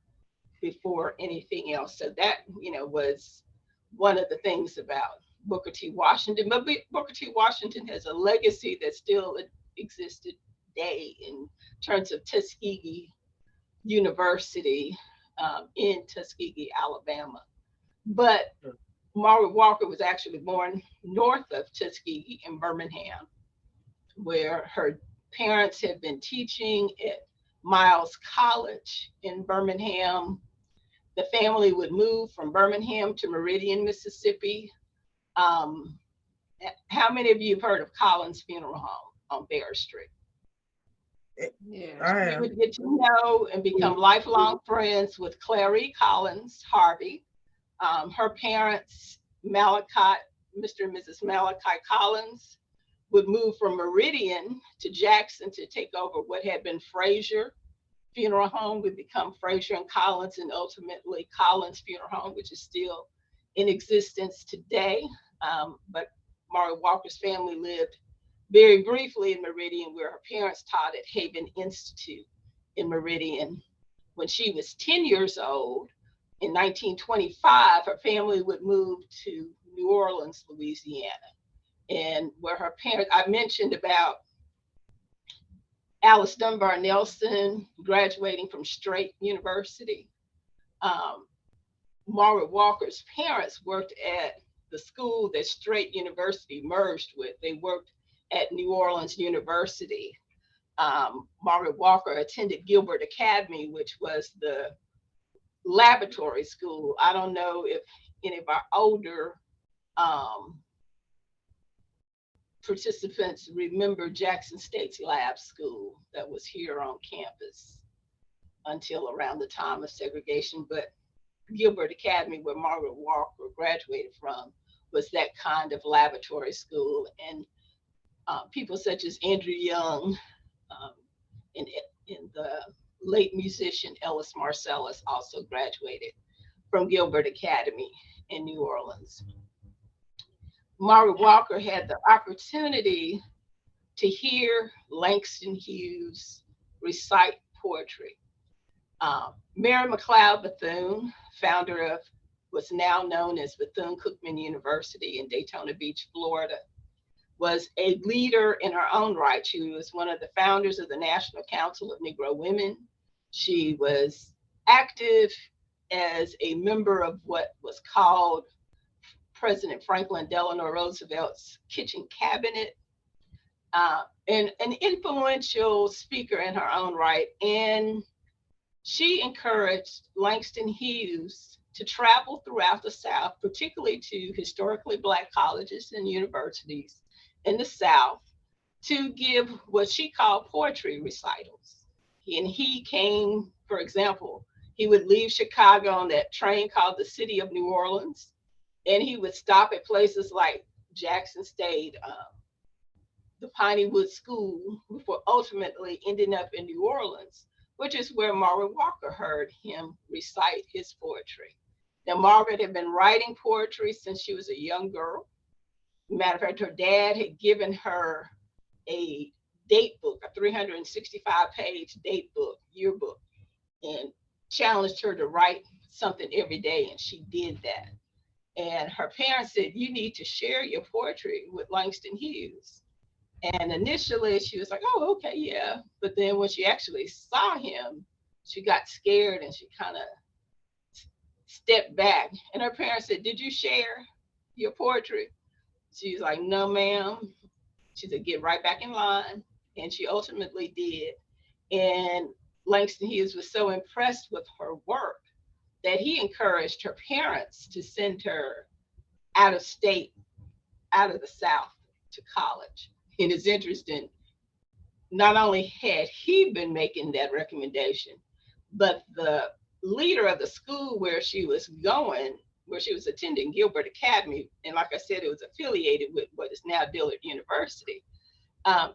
before anything else. So that, was one of the things about Booker T. Washington. But Booker T. Washington has a legacy that still exists today in terms of Tuskegee University in Tuskegee, Alabama. But Margaret Walker was actually born north of Tuskegee in Birmingham, where her parents had been teaching at Miles College in Birmingham. The family would move from Birmingham to Meridian, Mississippi. How many of you have heard of Collins Funeral Home on Bear Street? Yeah. We would get to know and become lifelong friends with Clary Collins Harvey. Her parents, Mr. and Mrs. Malachi Collins, would move from Meridian to Jackson to take over what had been Frazier Funeral Home, would become Frazier and Collins, and ultimately Collins Funeral Home, which is still in existence today. But Margaret Walker's family lived very briefly in Meridian, where her parents taught at Haven Institute in Meridian. When she was 10 years old, in 1925, her family would move to New Orleans, Louisiana, and where her parents, I mentioned about Alice Dunbar Nelson graduating from Straight University. Margaret Walker's parents worked at the school that Straight University merged with. They worked at New Orleans University. Margaret Walker attended Gilbert Academy, which was the laboratory school. I don't know if any of our older participants remember Jackson State's lab school that was here on campus until around the time of segregation. But Gilbert Academy, where Margaret Walker graduated from, was that kind of laboratory school. And people such as Andrew Young and the late musician Ellis Marcellus also graduated from Gilbert Academy in New Orleans. Margaret Walker had the opportunity to hear Langston Hughes recite poetry. Mary McLeod Bethune, founder of what's now known as Bethune-Cookman University in Daytona Beach, Florida, was a leader in her own right. She was one of the founders of the National Council of Negro Women. She was active as a member of what was called President Franklin Delano Roosevelt's kitchen cabinet. and an influential speaker in her own right. And she encouraged Langston Hughes to travel throughout the South, particularly to historically Black colleges and universities in the South, to give what she called poetry recitals. And he came, for example, he would leave Chicago on that train called the City of New Orleans, and he would stop at places like Jackson State, the Piney Wood School, before ultimately ending up in New Orleans, which is where Margaret Walker heard him recite his poetry. Now, Margaret had been writing poetry since she was a young girl. Matter of fact, her dad had given her a date book, a 365-page date book, yearbook, and challenged her to write something every day, and she did that. And her parents said, "You need to share your poetry with Langston Hughes." And initially she was like, "Oh, okay, yeah." But then when she actually saw him, she got scared and she kind of stepped back. And her parents said, "Did you share your poetry?" She's like, "No, ma'am." She said, "Get right back in line." And she ultimately did. And Langston Hughes was so impressed with her work that he encouraged her parents to send her out of state, out of the South, to college. And it's interesting, not only had he been making that recommendation, but the leader of the school where she was going, where she was attending, Gilbert Academy, and like I said, it was affiliated with what is now Dillard University,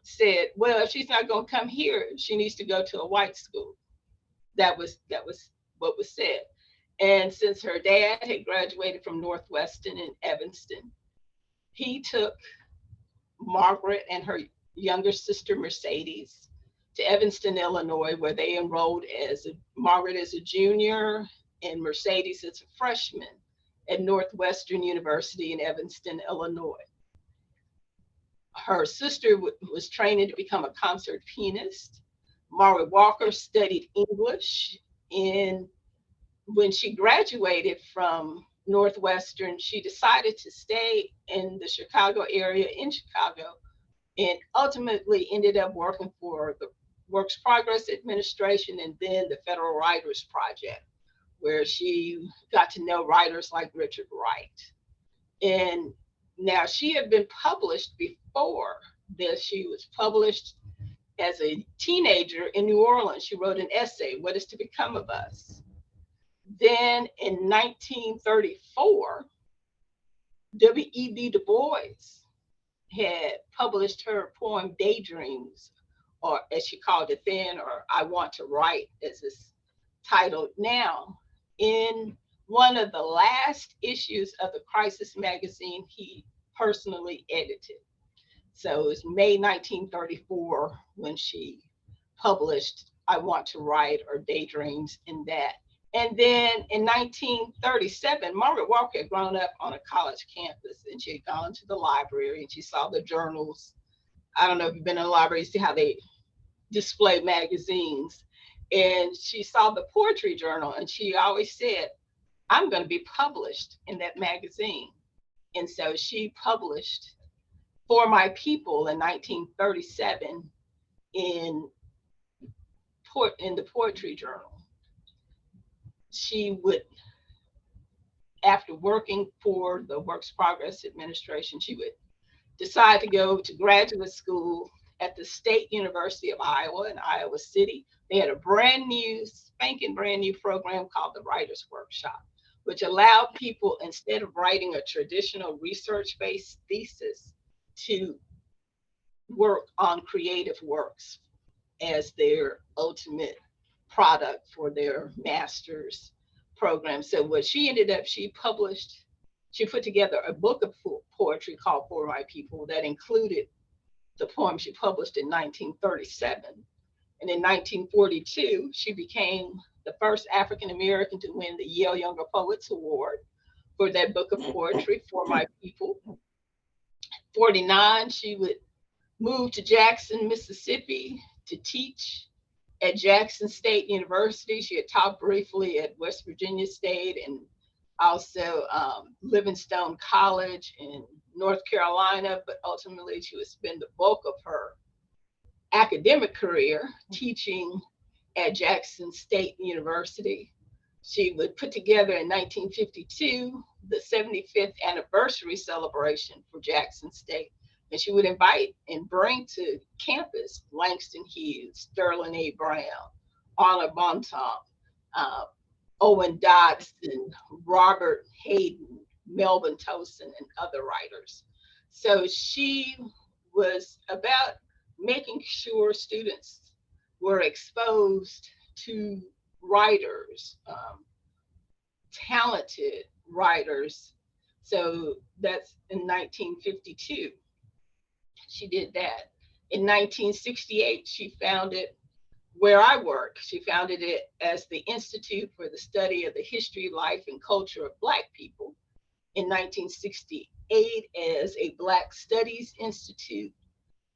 said, "Well, if she's not going to come here, she needs to go to a white school." That was what was said. And since her dad had graduated from Northwestern in Evanston, he took Margaret and her younger sister Mercedes to Evanston, Illinois, where they enrolled Margaret as a junior and Mercedes as a freshman at Northwestern University in Evanston, Illinois. Her sister was training to become a concert pianist. Margaret Walker studied English, and when she graduated from Northwestern, she decided to stay in the Chicago area in Chicago, and ultimately ended up working for the Works Progress Administration and then the Federal Writers Project, where she got to know writers like Richard Wright. And now she had been published before this. She was published as a teenager in New Orleans. She wrote an essay, "What is to Become of Us?" Then in 1934, W.E.B. Du Bois had published her poem Daydreams, or as she called it then, or I Want to Write, as it's titled now, in one of the last issues of the Crisis magazine he personally edited. So it was May 1934 when she published I Want to Write or Daydreams in that. And then in 1937, Margaret Walker had grown up on a college campus, and she had gone to the library and she saw the journals. I don't know if you've been in the library, see how they display magazines. And she saw the poetry journal, and she always said, "I'm going to be published in that magazine." And so she published For My People in 1937 in the poetry journal. She would, after working for the Works Progress Administration, she would decide to go to graduate school at the State University of Iowa in Iowa City. They had a spanking brand new program called the Writers Workshop, which allowed people, instead of writing a traditional research-based thesis, to work on creative works as their ultimate product for their master's program. So what she ended up, she put together a book of poetry called For My People that included the poem she published in 1937. And in 1942, she became the first African American to win the Yale Younger Poets Award for that book of poetry, For My People. 49, she would move to Jackson, Mississippi to teach at Jackson State University. She had taught briefly at West Virginia State and also Livingstone College in North Carolina, but ultimately she would spend the bulk of her academic career teaching at Jackson State University. She would put together in 1952 the 75th anniversary celebration for Jackson State. And she would invite and bring to campus Langston Hughes, Sterling A. Brown, Arnold Bontemps, Owen Dodson, Robert Hayden, Melvin Tosin, and other writers. So she was about making sure students were exposed to writers, talented writers. So that's in 1952. She did that. In 1968, she founded where I work. She founded it as the Institute for the Study of the History, Life, and Culture of Black People. In 1968, as a Black Studies Institute.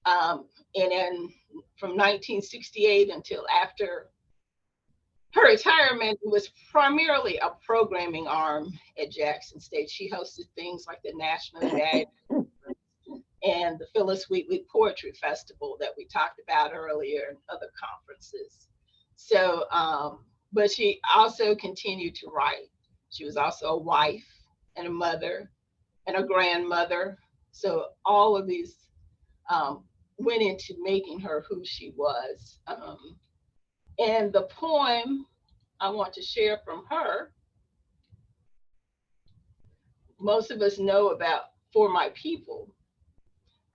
And then from 1968 until after her retirement, it was primarily a programming arm at Jackson State. She hosted things like the National Day and the Phyllis Wheatley Poetry Festival that we talked about earlier, and other conferences. So, but she also continued to write. She was also a wife and a mother and a grandmother. So all of these went into making her who she was. And the poem I want to share from her, most of us know about For My People,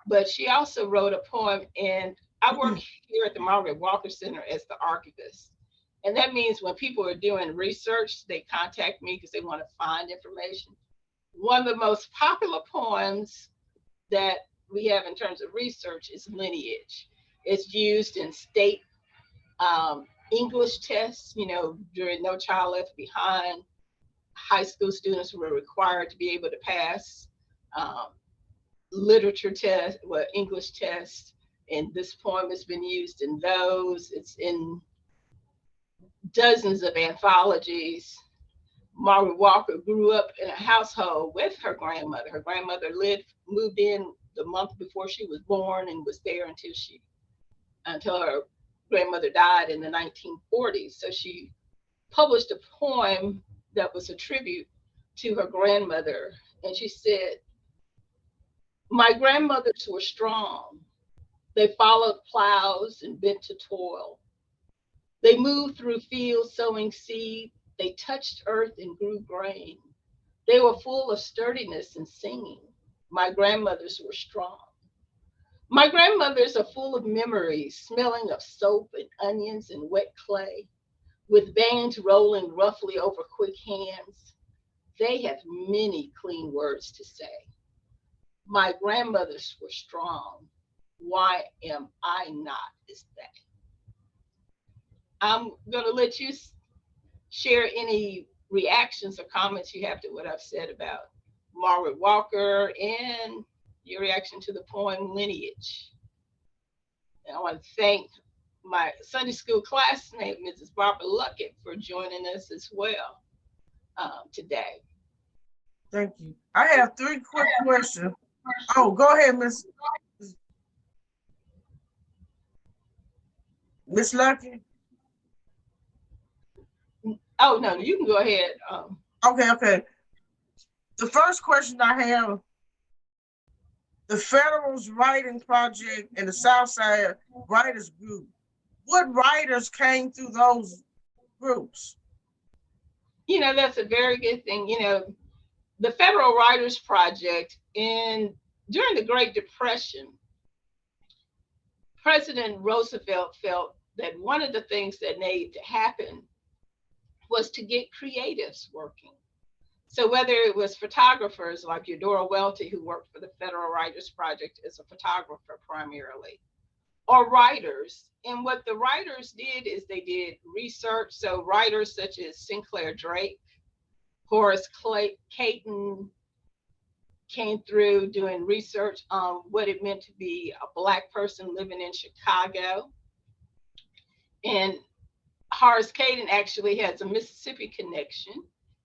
but she also wrote a poem, and I work here at the Margaret Walker Center as the archivist. And that means when people are doing research, they contact me because they want to find information. One of the most popular poems that we have in terms of research is Lineage. It's used in state English tests, during No Child Left Behind. High school students were required to be able to pass literature test, English tests, and this poem has been used in those. It's in dozens of anthologies. Margaret Walker grew up in a household with her grandmother. Her grandmother moved in the month before she was born and was there until her grandmother died in the 1940s. So she published a poem that was a tribute to her grandmother. And she said, "My grandmothers were strong. They followed plows and bent to toil. They moved through fields sowing seed. They touched earth and grew grain. They were full of sturdiness and singing. My grandmothers were strong. My grandmothers are full of memories, smelling of soap and onions and wet clay, with veins rolling roughly over quick hands. They have many clean words to say. My grandmothers were strong. Why am I not as they?" I'm gonna let you share any reactions or comments you have to what I've said about Margaret Walker and your reaction to the poem Lineage. And I want to thank my Sunday school classmate, Mrs. Barbara Luckett, for joining us as well today. Thank you. I have 3 quick questions. Oh, go ahead, Miss Lucky. Oh, no, you can go ahead. Okay. The first question I have, the Federal's Writing Project and the Southside Writers Group, what writers came through those groups? That's a very good thing. The Federal Writers Project, during the Great Depression, President Roosevelt felt that one of the things that needed to happen was to get creatives working. So whether it was photographers like Eudora Welty, who worked for the Federal Writers Project as a photographer primarily, or writers. And what the writers did is they did research. So writers such as Sinclair Drake, Horace Cayton came through doing research on what it meant to be a Black person living in Chicago. And Horace Cayton actually has a Mississippi connection.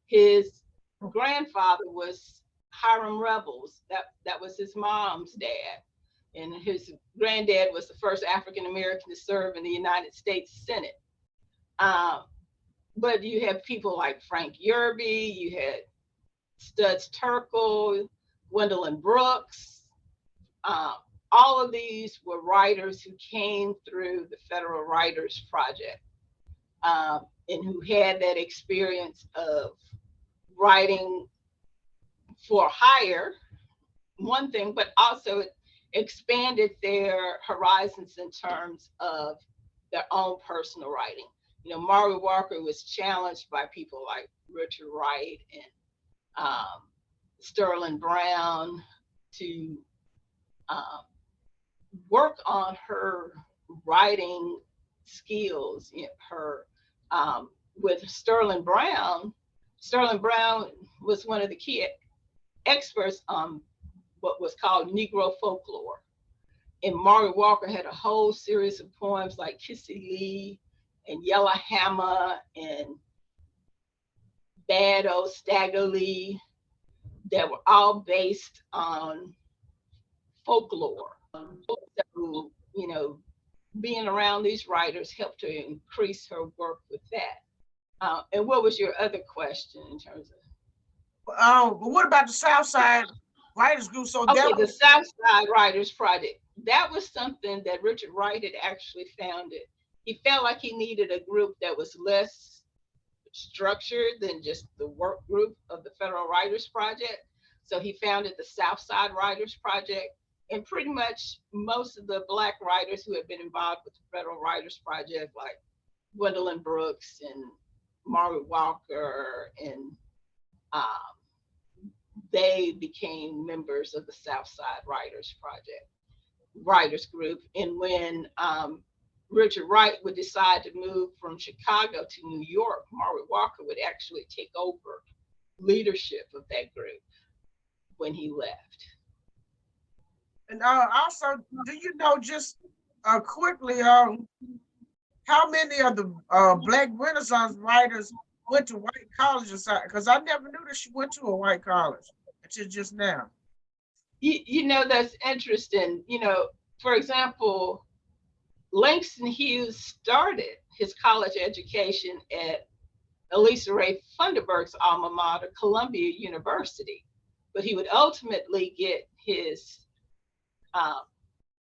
His grandfather was Hiram Revels. That was his mom's dad. and his granddad was the first African American to serve in the United States Senate. But you have people like Frank Yerby, you had Studs Terkel, Gwendolyn Brooks. All of these were writers who came through the Federal Writers Project, and who had that experience of writing for hire, one thing, but also it expanded their horizons in terms of their own personal writing. You know, Margaret Walker was challenged by people like Richard Wright and Sterling Brown to work on her writing skills. You know, her with Sterling Brown. Sterling Brown was one of the key experts on what was called Negro folklore. And Margaret Walker had a whole series of poems like Kissy Lee and Yellow Hammer and Bad Old Stagger Lee that were all based on folklore. So, you know, being around these writers helped her increase her work with that. And what was your other question in terms of? But what about the Southside Writers Group? So Okay, that the was, Southside Writers Project. That was something that Richard Wright had actually founded. He felt like he needed a group that was less structured than just the work group of the Federal Writers Project. So he founded the Southside Writers Project. And pretty much most of the Black writers who had been involved with the Federal Writers Project, like Gwendolyn Brooks and Margaret Walker, and they became members of the Southside Writers Project, Writers Group. And when Richard Wright would decide to move from Chicago to New York, Margaret Walker would actually take over leadership of that group when he left. and also, do you know just quickly, how many of the Black Renaissance writers went to white colleges? Because I never knew that she went to a white college until just now. You know, that's interesting. You know, for example, Langston Hughes started his college education at Elisa Ray Funderburg's alma mater, Columbia University, but he would ultimately get his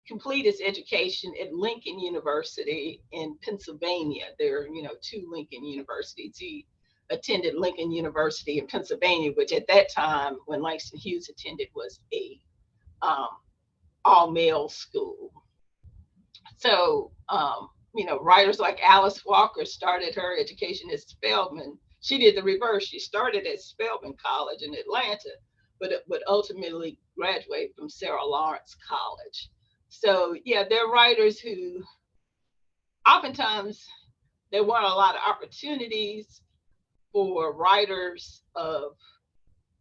complete his education at Lincoln University in Pennsylvania. There are, you know, two Lincoln Universities. He attended Lincoln University in Pennsylvania, which at that time, when Langston Hughes attended, was a all-male school. So, you know, writers like Alice Walker started her education at Spelman. She did the reverse. She started at Spelman College in Atlanta, but it would ultimately graduate from Sarah Lawrence College. So yeah, there are writers who oftentimes there weren't a lot of opportunities for writers of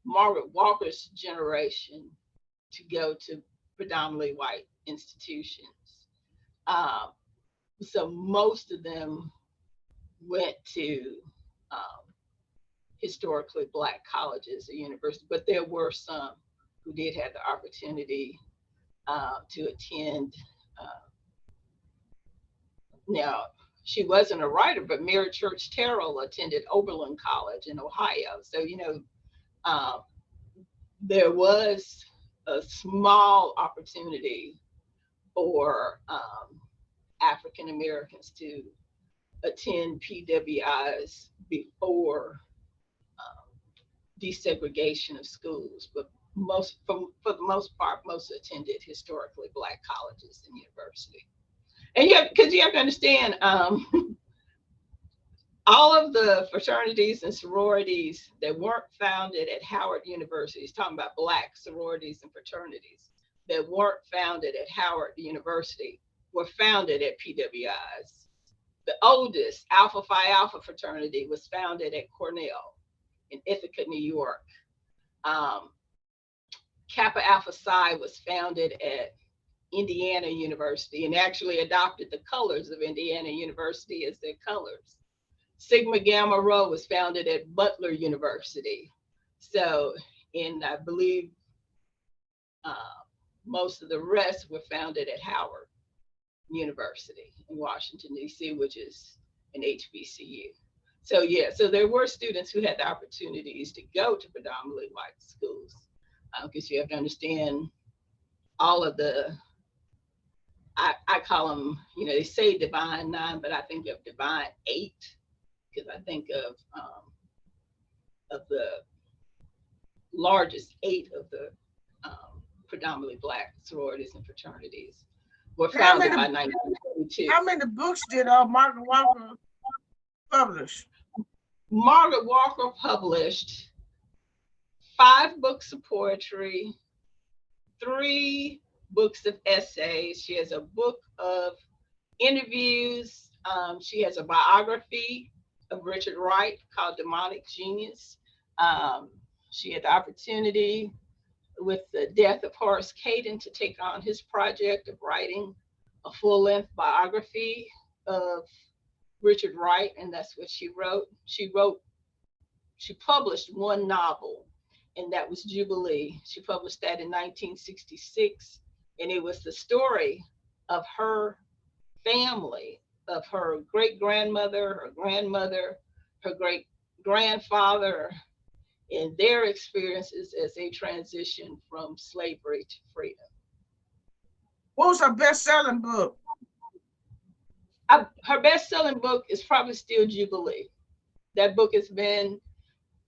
Margaret Walker's generation to go to predominantly white institutions. So most of them went to historically Black colleges or universities, but there were some who did have the opportunity to attend. Now, she wasn't a writer, but Mary Church Terrell attended Oberlin College in Ohio. So, you know, there was a small opportunity for African Americans to attend PWIs before desegregation of schools, but for the most part, most attended historically Black colleges and universities. And yeah, because you have to understand, all of the fraternities and sororities that weren't founded at Howard University, talking about Black sororities and fraternities that weren't founded at Howard University, were founded at PWIs. The oldest Alpha Phi Alpha fraternity was founded at Cornell in Ithaca, New York. Kappa Alpha Psi was founded at Indiana University and actually adopted the colors of Indiana University as their colors. Sigma Gamma Rho was founded at Butler University. So in, I believe, most of the rest were founded at Howard University in Washington, D.C., which is an HBCU. So yeah, so there were students who had the opportunities to go to predominantly white schools, because you have to understand all of the, I call them, they say divine nine, but I think of divine eight, because I think of the largest eight of the predominantly Black sororities and fraternities were founded by 1922. How many books did Margaret Walker publish? Margaret Walker published 5 books of poetry, 3 books of essays. She has a book of interviews. She has a biography of Richard Wright called Demonic Genius. She had the opportunity with the death of Horace Caden to take on his project of writing a full-length biography of Richard Wright, and that's what she wrote. She published 1 novel, and that was Jubilee. She published that in 1966, and it was the story of her family, of her great-grandmother, her grandmother, her great-grandfather, and their experiences as they transitioned from slavery to freedom. What was her best-selling book? Her best-selling book is probably still Jubilee. That book has been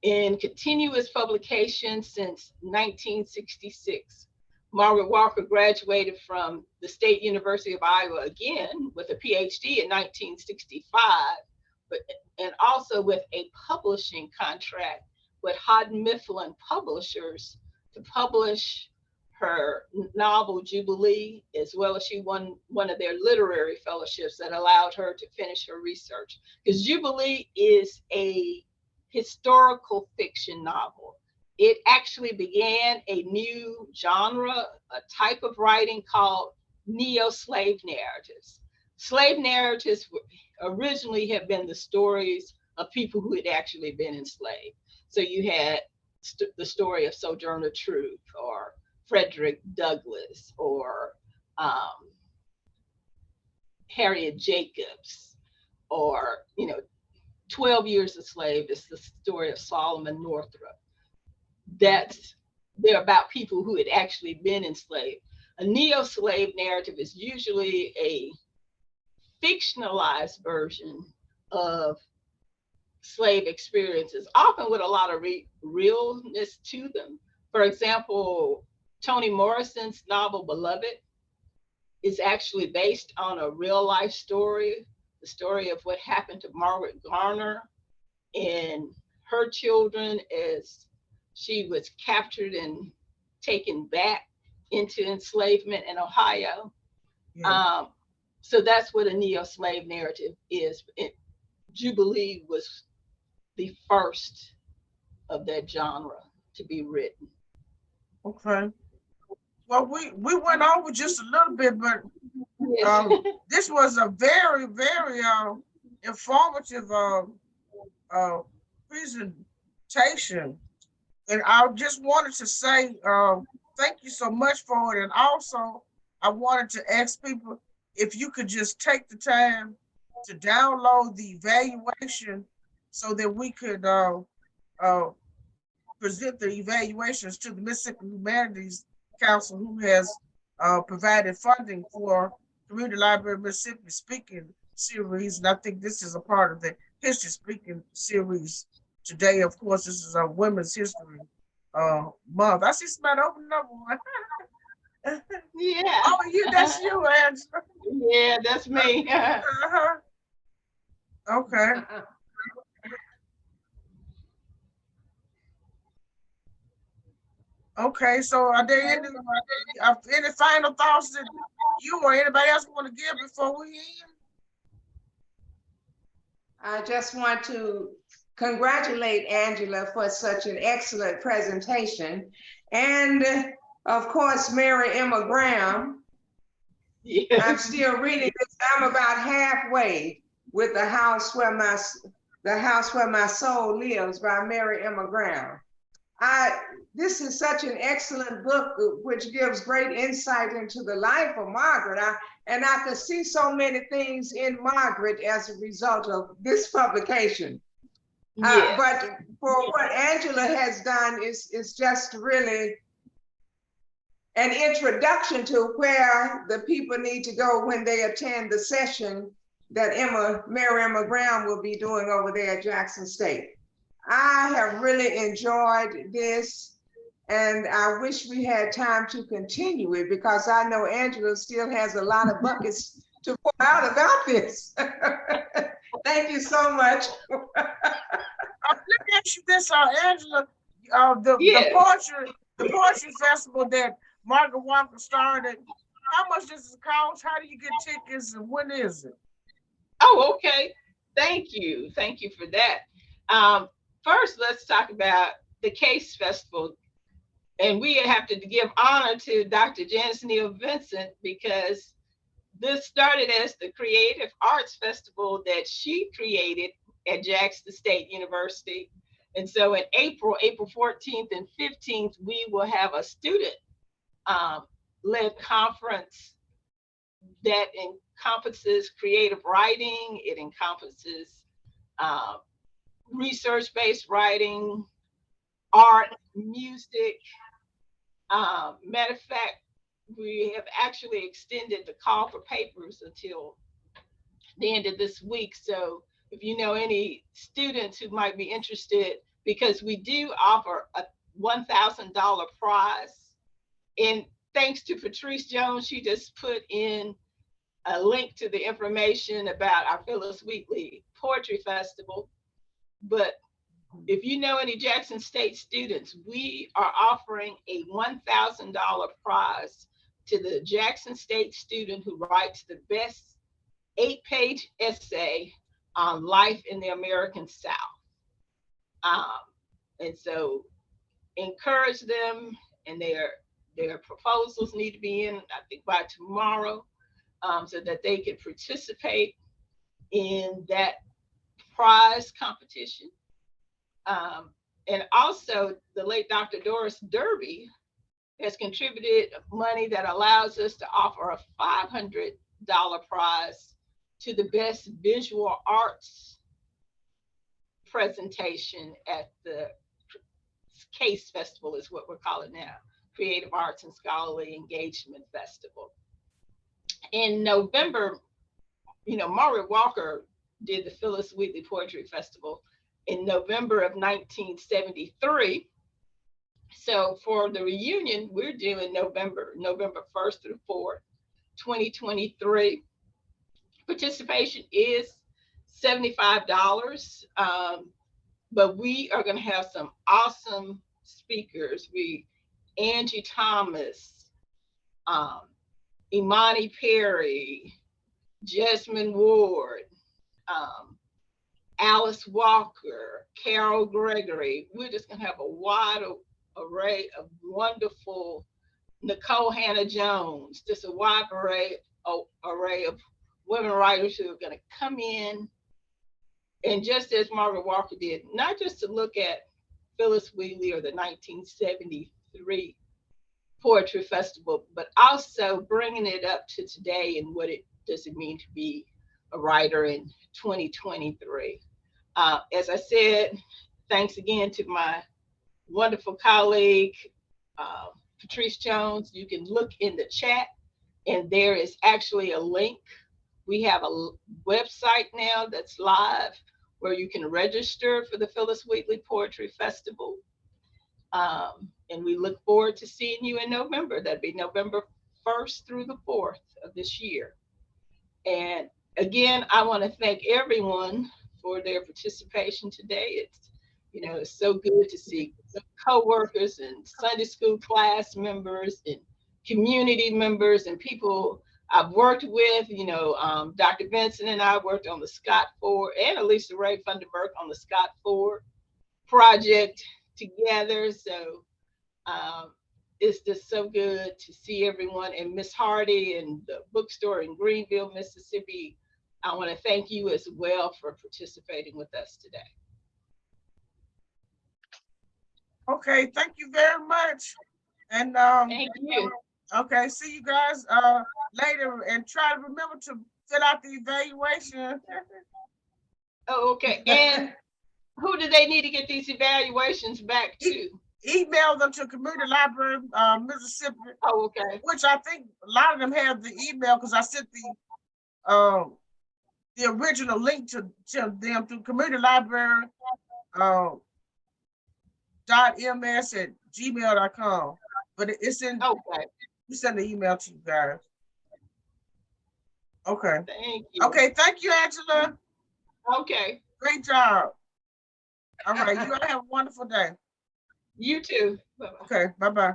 in continuous publication since 1966. Margaret Walker graduated from the State University of Iowa again with a PhD in 1965, and also with a publishing contract with Houghton Mifflin Publishers to publish her novel Jubilee, as well as she won one of their literary fellowships that allowed her to finish her research. Because Jubilee is a historical fiction novel. It actually began a new genre, a type of writing called neo-slave narratives. Slave narratives originally have been the stories of people who had actually been enslaved. So you had the story of Sojourner Truth, or Frederick Douglass, or Harriet Jacobs, or 12 Years a Slave is the story of Solomon Northup. They're about people who had actually been enslaved. A neo-slave narrative is usually a fictionalized version of slave experiences, often with a lot of realness to them. For example, Toni Morrison's novel Beloved is actually based on a real life story, the story of what happened to Margaret Garner and her children as she was captured and taken back into enslavement in Ohio. Yeah. So that's what a neo-slave narrative is. Jubilee was the first of that genre to be written. Okay. Well, we went over just a little bit, but this was a very, very informative presentation. And I just wanted to say thank you so much for it. And also, I wanted to ask people if you could just take the time to download the evaluation so that we could present the evaluations to the Mississippi Humanities Council, who has provided funding for Community Library Mississippi Speaking Series. And I think this is a part of the History Speaking Series. Today, of course, this is a Women's History Month. I see somebody opening up one. Yeah. Oh, that's you, Angela. Yeah, that's me. Okay. Okay, so are there any final thoughts that you or anybody else want to give before we end? I just want to congratulate Angela for such an excellent presentation. And of course, Mary Emma Graham. Yes. I'm still reading this. I'm about halfway with The House Where My Soul Lives by Mary Emma Graham. this is such an excellent book, which gives great insight into the life of Margaret. And I could see so many things in Margaret as a result of this publication. Yes. But for what Angela has done is just really an introduction to where the people need to go when they attend the session that Mary Emma Brown will be doing over there at Jackson State. I have really enjoyed this, and I wish we had time to continue it because I know Angela still has a lot of buckets to pour out about this. Thank you so much. Let me ask you this, Angela, the poetry festival that Margaret Walker started, how much does it cost? How do you get tickets and when is it? Oh, okay. Thank you. Thank you for that. First, let's talk about the Case Festival. And we have to give honor to Dr. Janice Neal Vincent because this started as the Creative Arts Festival that she created at Jackson State University. And so in April 14th and 15th, we will have a student led conference that encompasses creative writing. It encompasses research-based writing, art, music. Matter of fact, we have actually extended the call for papers until the end of this week. So if you know any students who might be interested, because we do offer a $1,000 prize. And thanks to Patrice Jones, she just put in a link to the information about our Phyllis Wheatley Poetry Festival. But if you know any Jackson State students, we are offering a $1,000 prize to the Jackson State student who writes the best 8-page essay on life in the American South. And so encourage them, and their proposals need to be in, I think, by tomorrow, so that they can participate in that prize competition. And also the late Dr. Doris Derby has contributed money that allows us to offer a $500 prize to the best visual arts presentation at the Case Festival is what we're calling now, Creative Arts and Scholarly Engagement Festival. In November, Margaret Walker did the Phyllis Wheatley Poetry Festival in November of 1973. So for the reunion, we're doing November 1st through 4th, 2023. Participation is $75, but we are going to have some awesome speakers. Angie Thomas, Imani Perry, Jasmine Ward, Alice Walker, Carol Gregory. We're just going to have a wide array of wonderful, Nicole Hannah-Jones, just a wide array of women writers who are going to come in, and just as Margaret Walker did, not just to look at Phyllis Wheatley or the 1973 Poetry Festival, but also bringing it up to today and what does it mean to be a writer in 2023. As I said, thanks again to my wonderful colleague, Patrice Jones. You can look in the chat and there is actually a link. We have a website now that's live where you can register for the Phyllis Wheatley Poetry Festival. And we look forward to seeing you in November. That'd be November 1st through the 4th of this year. And again, I want to thank everyone for their participation today. It's so good to see co-workers and Sunday school class members and community members and people I've worked with. Dr. Vincent and I worked on the Scott Ford, and Elisa Ray Funderburk on the Scott Ford project together. So it's just so good to see everyone. And Miss Hardy and the bookstore in Greenville, Mississippi, I want to thank you as well for participating with us today. Okay, thank you very much. And Thank you. okay, see you guys later, and try to remember to fill out the evaluation. Oh, okay. And who do they need to get these evaluations back to? Email them to Community Library, Mississippi, Oh, okay. which I think a lot of them have the email because I sent the original link to them through Community Library .ms@gmail.com. But it's in, Okay. we send the email to you guys. Okay. Thank you. Okay, thank you, Angela. Okay. Great job. All right, you all have a wonderful day. You too. Bye-bye. Okay, bye-bye.